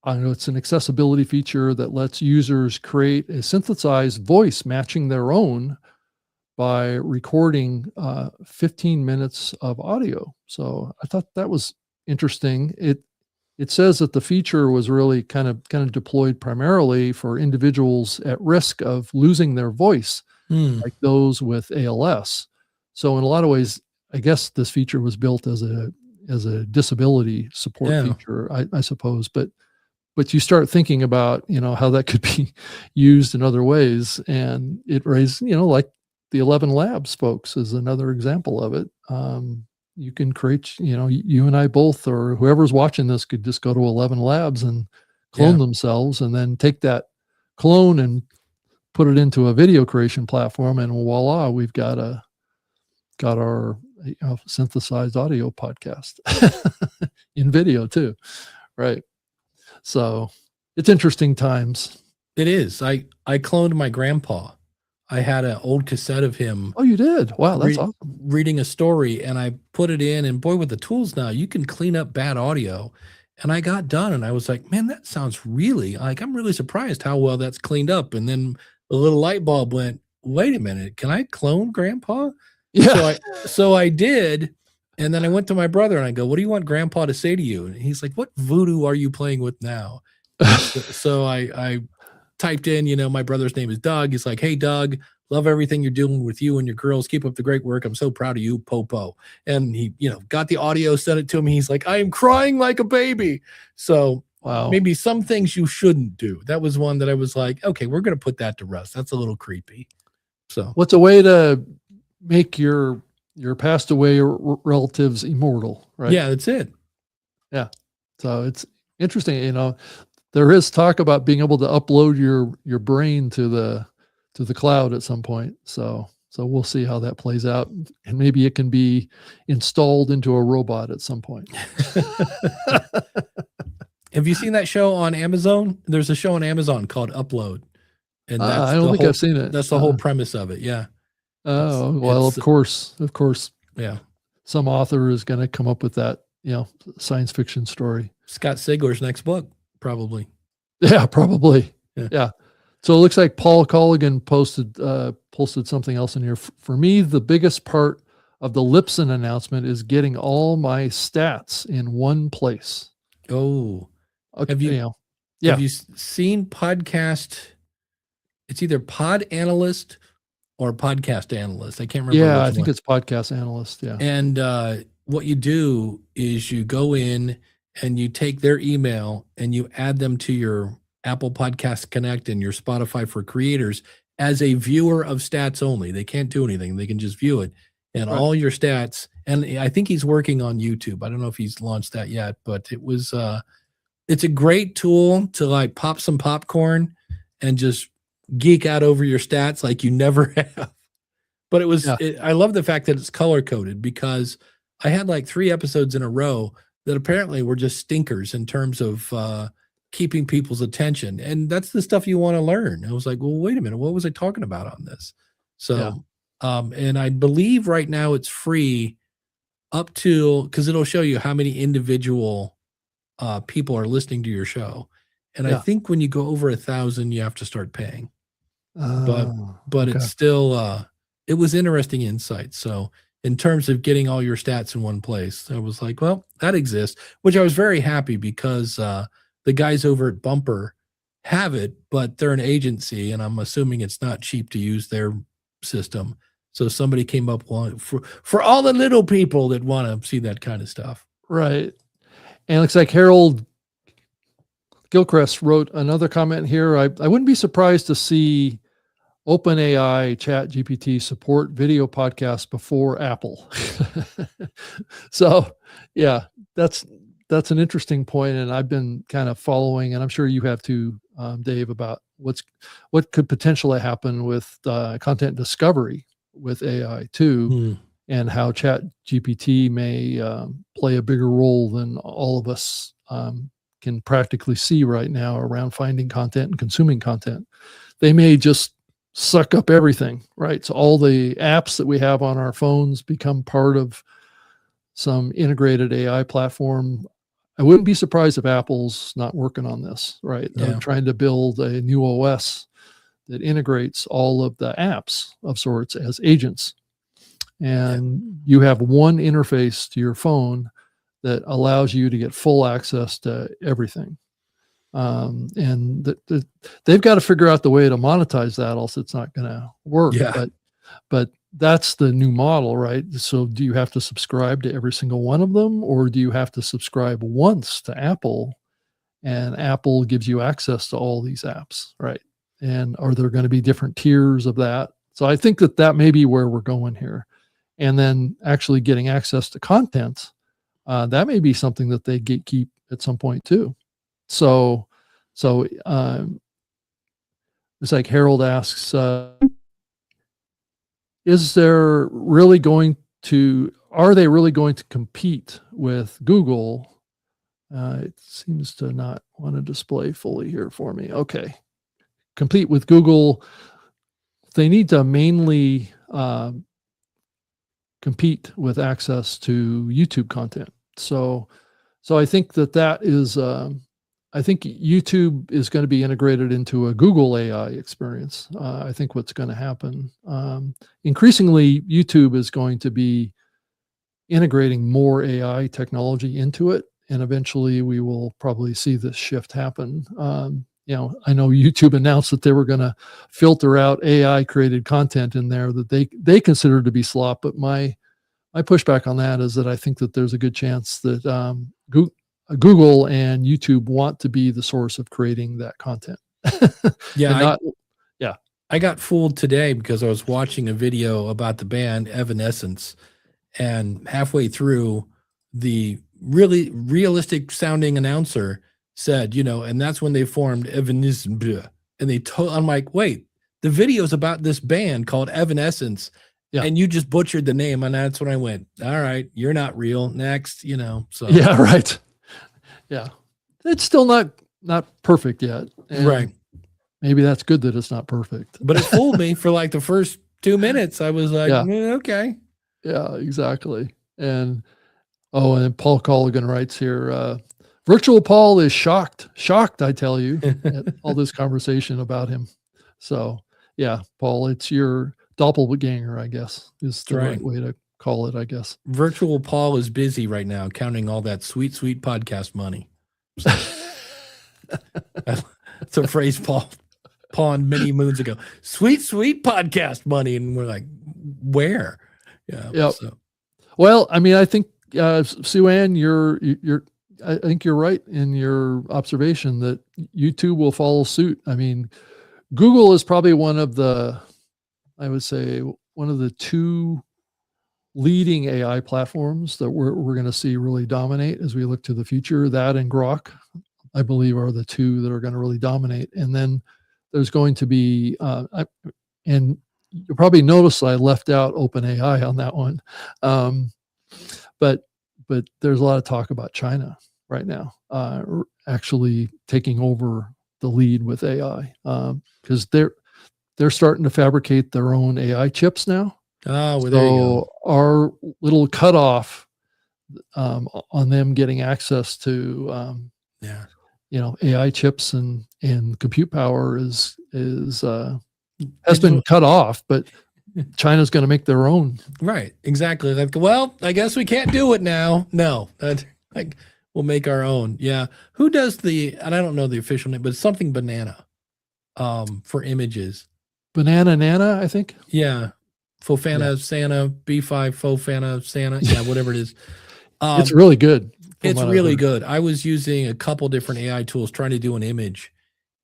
I know it's an accessibility feature that lets users create a synthesized voice matching their own by recording 15 minutes of audio. So I thought that was interesting. It says that the feature was really kind of deployed primarily for individuals at risk of losing their voice, like those with ALS. So in a lot of ways, I guess this feature was built as a disability support feature, I suppose. But you start thinking about, how that could be used in other ways, and it raised, like the 11 Labs folks is another example of it. You can create, you and I both, or whoever's watching this, could just go to 11 Labs and clone themselves, and then take that clone and put it into a video creation platform, and voila, we've got our synthesized audio podcast in video too, right? So it's interesting times. It is. I cloned my grandpa. I had an old cassette of him. Oh, you did? Wow, that's awesome. Reading a story, and I put it in, and boy, with the tools now, you can clean up bad audio. And I got done, and I was like, man, that sounds really, I'm really surprised how well that's cleaned up. And then the little light bulb went, wait a minute, can I clone grandpa? Yeah. So I did. And then I went to my brother and I go, what do you want grandpa to say to you? And he's like, what voodoo are you playing with now? so I typed in, my brother's name is Doug. He's like, hey, Doug, love everything you're doing with you and your girls. Keep up the great work. I'm so proud of you, Popo. And he, got the audio, sent it to me. He's like, I am crying like a baby. So Wow. maybe some things you shouldn't do. That was one that I was like, okay, we're going to put that to rest. That's a little creepy. So what's a way to make your passed away relatives immortal, right? yeah, that's it. Yeah. So it's interesting, there is talk about being able to upload your brain to the cloud at some point. So we'll see how that plays out, and maybe it can be installed into a robot at some point. Have you seen that show on Amazon? There's a show on Amazon called Upload, and I don't think I've seen it. That's the whole premise of it. Yeah. Oh, well, of course. Yeah. Some author is going to come up with that, science fiction story. Scott Sigler's next book, probably. Yeah, probably. Yeah. So it looks like Paul Colligan posted something else in here. For me, the biggest part of the Lipson announcement is getting all my stats in one place. Oh, okay, have you seen podcast? It's either Pod Analyst or Podcast Analyst. I can't remember. Yeah, I think it's Podcast Analyst. Yeah. And what you do is you go in and you take their email and you add them to your Apple Podcast Connect and your Spotify for Creators as a viewer of stats only. They can't do anything. They can just view it and all your stats. And I think he's working on YouTube. I don't know if he's launched that yet, but it's a great tool to like pop some popcorn and just geek out over your stats like you never have. But I love the fact that it's color coded, because I had like 3 episodes in a row that apparently were just stinkers in terms of keeping people's attention. And that's the stuff you want to learn. I was like, well, wait a minute, what was I talking about on this? So, and I believe right now it's free up to, because it'll show you how many individual people are listening to your show. And I think when you go over 1,000, you have to start paying. But it's still, it was interesting insight. So in terms of getting all your stats in one place, I was like, well, that exists, which I was very happy, because the guys over at Bumper have it, but they're an agency, and I'm assuming it's not cheap to use their system. So somebody came up for all the little people that want to see that kind of stuff. Right. And it looks like Harold Gilchrist wrote another comment here. I wouldn't be surprised to see OpenAI ChatGPT support video podcasts before Apple. So yeah, that's an interesting point, and I've been kind of following, and I'm sure you have too, Dave, about what could potentially happen with content discovery with AI too, and how ChatGPT may play a bigger role than all of us can practically see right now around finding content and consuming content. They may just suck up everything, right? So all the apps that we have on our phones become part of some integrated AI platform. I wouldn't be surprised if Apple's not working on this, right? They're trying to build a new OS that integrates all of the apps of sorts as agents. And you have one interface to your phone that allows you to get full access to everything. And they've got to figure out the way to monetize that, else it's not going to work. But that's the new model, right? So do you have to subscribe to every single one of them, or do you have to subscribe once to Apple, and Apple gives you access to all these apps, right? And are there going to be different tiers of that? So I think that may be where we're going here. And then actually getting access to content, that may be something that they gatekeep at some point too. So it's like Harold asks, are they really going to compete with Google? It seems to not want to display fully here for me. Okay. Compete with Google. They need to mainly compete with access to YouTube content. So I think that is, I think YouTube is going to be integrated into a Google AI experience. I think what's going to happen, increasingly, YouTube is going to be integrating more AI technology into it. And eventually we will probably see this shift happen. I know YouTube announced that they were going to filter out AI created content in there that they consider to be slop. But my pushback on that is that I think that there's a good chance that Google and YouTube want to be the source of creating that content. Yeah, yeah. I got fooled today because I was watching a video about the band Evanescence, and halfway through, the really realistic sounding announcer said, and that's when they formed Evanescence. And I'm like, wait, the video's about this band called Evanescence. Yeah. And you just butchered the name. And that's when I went, all right, you're not real. Next, so. Yeah, right. Yeah. It's still not perfect yet. And right. Maybe that's good that it's not perfect. But it fooled me for like the first 2 minutes. I was like, okay. Yeah, exactly. And Paul Colligan writes here, Virtual Paul is shocked, I tell you, at all this conversation about him. So yeah, Paul, it's your doppelganger, I guess, is the right way to call it, I guess. Virtual Paul is busy right now counting all that sweet, sweet podcast money. So, that's a phrase Paul pawned many moons ago. Sweet, sweet podcast money. And we're like, where? Yeah. Yep. So. Well, I mean, I think, Sue Ann, I think you're right in your observation that YouTube will follow suit. I mean, Google is probably one of the 2 leading AI platforms that we're going to see really dominate as we look to the future. That and Grok, I believe, are the 2 that are going to really dominate. And then there's going to be, and you'll probably notice I left out OpenAI on that one. But there's a lot of talk about China right now, actually taking over the lead with AI, because they're starting to fabricate their own AI chips now. Oh, well, there you go. Our little cutoff on them getting access to AI chips and compute power has been cut off, but China's going to make their own. Right. Exactly. Like, well, I guess we can't do it now. No, we'll make our own. Yeah. Who does and I don't know the official name, but it's something banana, for images. Banana Nana, I think. Yeah. Fofana Santa, B5 Fofana Santa. Yeah. Whatever it is. It's really good. It's really good. I was using a couple different AI tools trying to do an image.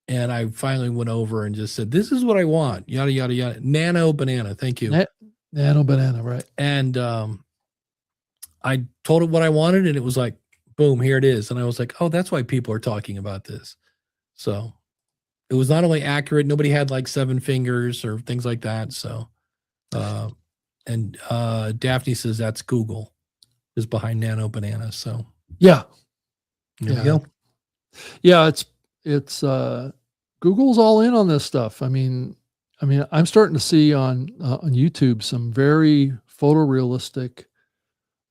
And I finally went over and just said, this is what I want. Yada, yada, yada. Nano banana. Thank you. Nano banana. Right. And I told it what I wanted, and it was like, boom, here it is. And I was like, oh, that's why people are talking about this. So it was not only accurate, nobody had like 7 fingers or things like that. So, and Daphne says that's Google is behind Nano banana. So yeah. There you go. Yeah. It's Google's all in on this stuff. I mean, I'm starting to see on YouTube some very photorealistic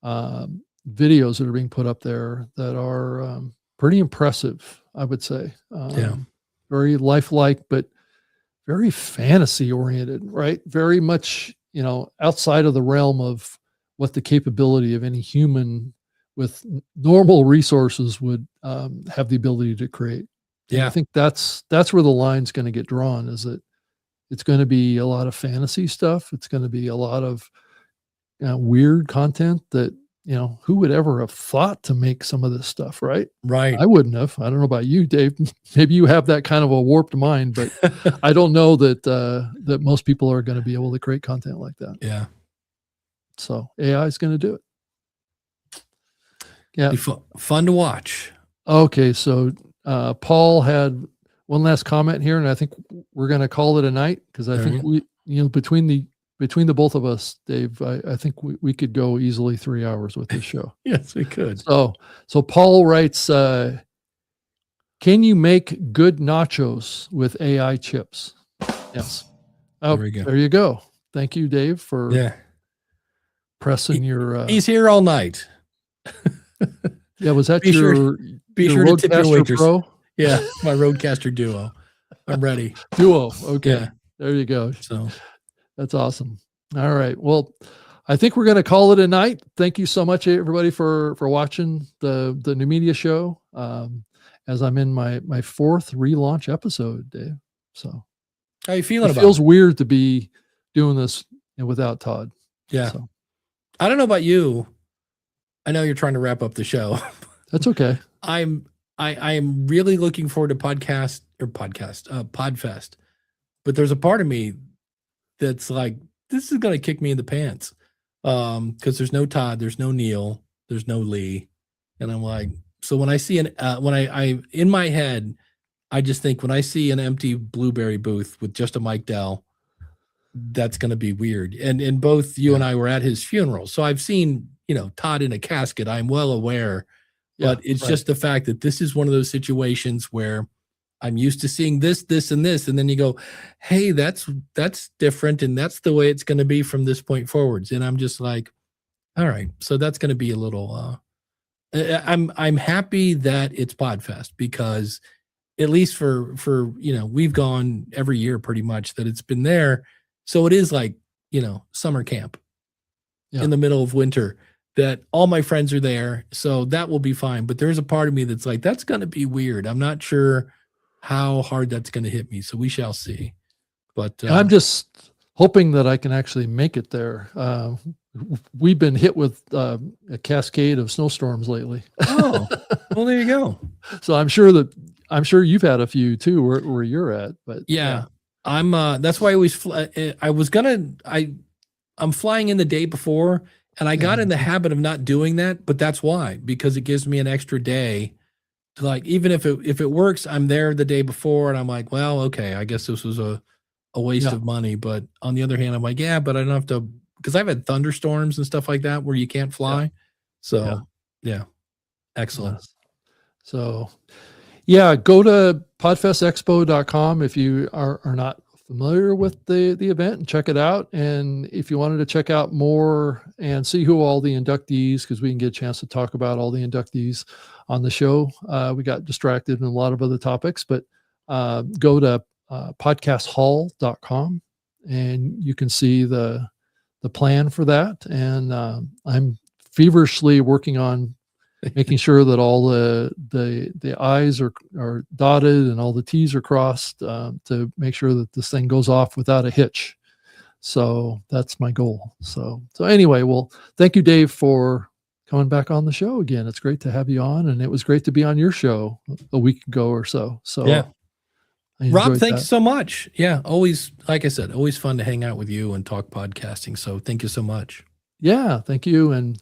videos that are being put up there that are pretty impressive, I would say. Very lifelike, but very fantasy oriented, right? Very much, outside of the realm of what the capability of any human with normal resources would have the ability to create. Yeah, and I think that's where the line's going to get drawn. Is that it's going to be a lot of fantasy stuff. It's going to be a lot of weird content that who would ever have thought to make some of this stuff, right? Right. I wouldn't have. I don't know about you, Dave. Maybe you have that kind of a warped mind, but I don't know that most people are going to be able to create content like that. Yeah. So AI is going to do it. Yeah. Be fun to watch. Okay, so Paul had one last comment here, and I think we're going to call it a night because I think we, between the both of us, Dave, I think we could go easily 3 hours with this show. Yes, we could. So Paul writes, can you make good nachos with AI chips? Yes. Oh, there you go. Thank you, Dave, for pressing your. He's here all night. Yeah, was that be your sure to tip your waitress. Pro? Yeah, my Roadcaster Duo. I'm ready. Duo. Okay. Yeah. There you go. So that's awesome. All right. Well, I think we're going to call it a night. Thank you so much, everybody, for watching the New Media Show. as I'm in my fourth relaunch episode, Dave. So how you feeling it about feels it? weird to be doing this without Todd. Yeah. So I don't know about you. I know you're trying to wrap up the show. that's okay. I am really looking forward to Podfest. But there's a part of me that's like, this is gonna kick me in the pants. Because there's no Todd, there's no Neil, there's no Lee. And I'm like, so when I see when I in my head, I just think when I see an empty Blueberry booth with just a Mike Dell, that's going to be weird. And both you and I were at his funeral, so I've seen Todd in a casket. I'm well aware, but it's just the fact that this is one of those situations where I'm used to seeing this, and this, and then you go, hey, that's different, and that's the way it's going to be from this point forwards. And I'm just like, all right, so that's going to be a little. I'm happy that it's Podfest because at least for we've gone every year pretty much that it's been there. So it is like, summer camp in the middle of winter that all my friends are there. So that will be fine. But there's a part of me that's like, that's going to be weird. I'm not sure how hard that's going to hit me. So we shall see. But I'm just hoping that I can actually make it there. We've been hit with a cascade of snowstorms lately. Oh, well, there you go. So I'm sure you've had a few too where you're at, but yeah. I'm that's why I always I'm flying in the day before, and I got in the habit of not doing that, but that's why, because it gives me an extra day to, like, even if it works, I'm there the day before and I'm like, well, okay, I guess this was a waste of money. But on the other hand, I'm like, yeah, but I don't have to, because I've had thunderstorms and stuff like that where you can't fly. So yeah. Excellent. So go to podfestexpo.com if you are not familiar with the event, and check it out. And if you wanted to check out more and see who all the inductees, because we can get a chance to talk about all the inductees on the show. We got distracted in a lot of other topics, but go to podcasthall.com and you can see the plan for that. And I'm feverishly working on making sure that all the I's are dotted and all the T's are crossed to make sure that this thing goes off without a hitch. So that's my goal. So anyway, well, thank you, Dave, for coming back on the show again. It's great to have you on, and it was great to be on your show a week ago or so. So yeah. Rob, thanks so much. Yeah, always, like I said, always fun to hang out with you and talk podcasting. So thank you so much. Yeah, thank you. And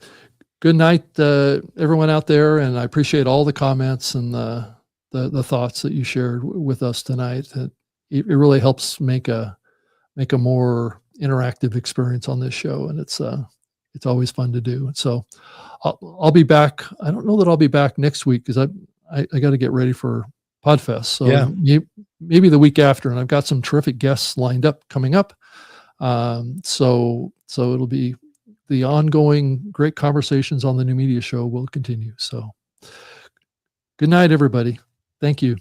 good night, everyone out there. And I appreciate all the comments and the thoughts that you shared with us tonight. It really helps make a more interactive experience on this show. And it's always fun to do. So I'll be back. I don't know that I'll be back next week because I got to get ready for Podfest. So maybe the week after, and I've got some terrific guests lined up coming up. So it'll be the ongoing great conversations on the New Media Show will continue. So good night, everybody. Thank you.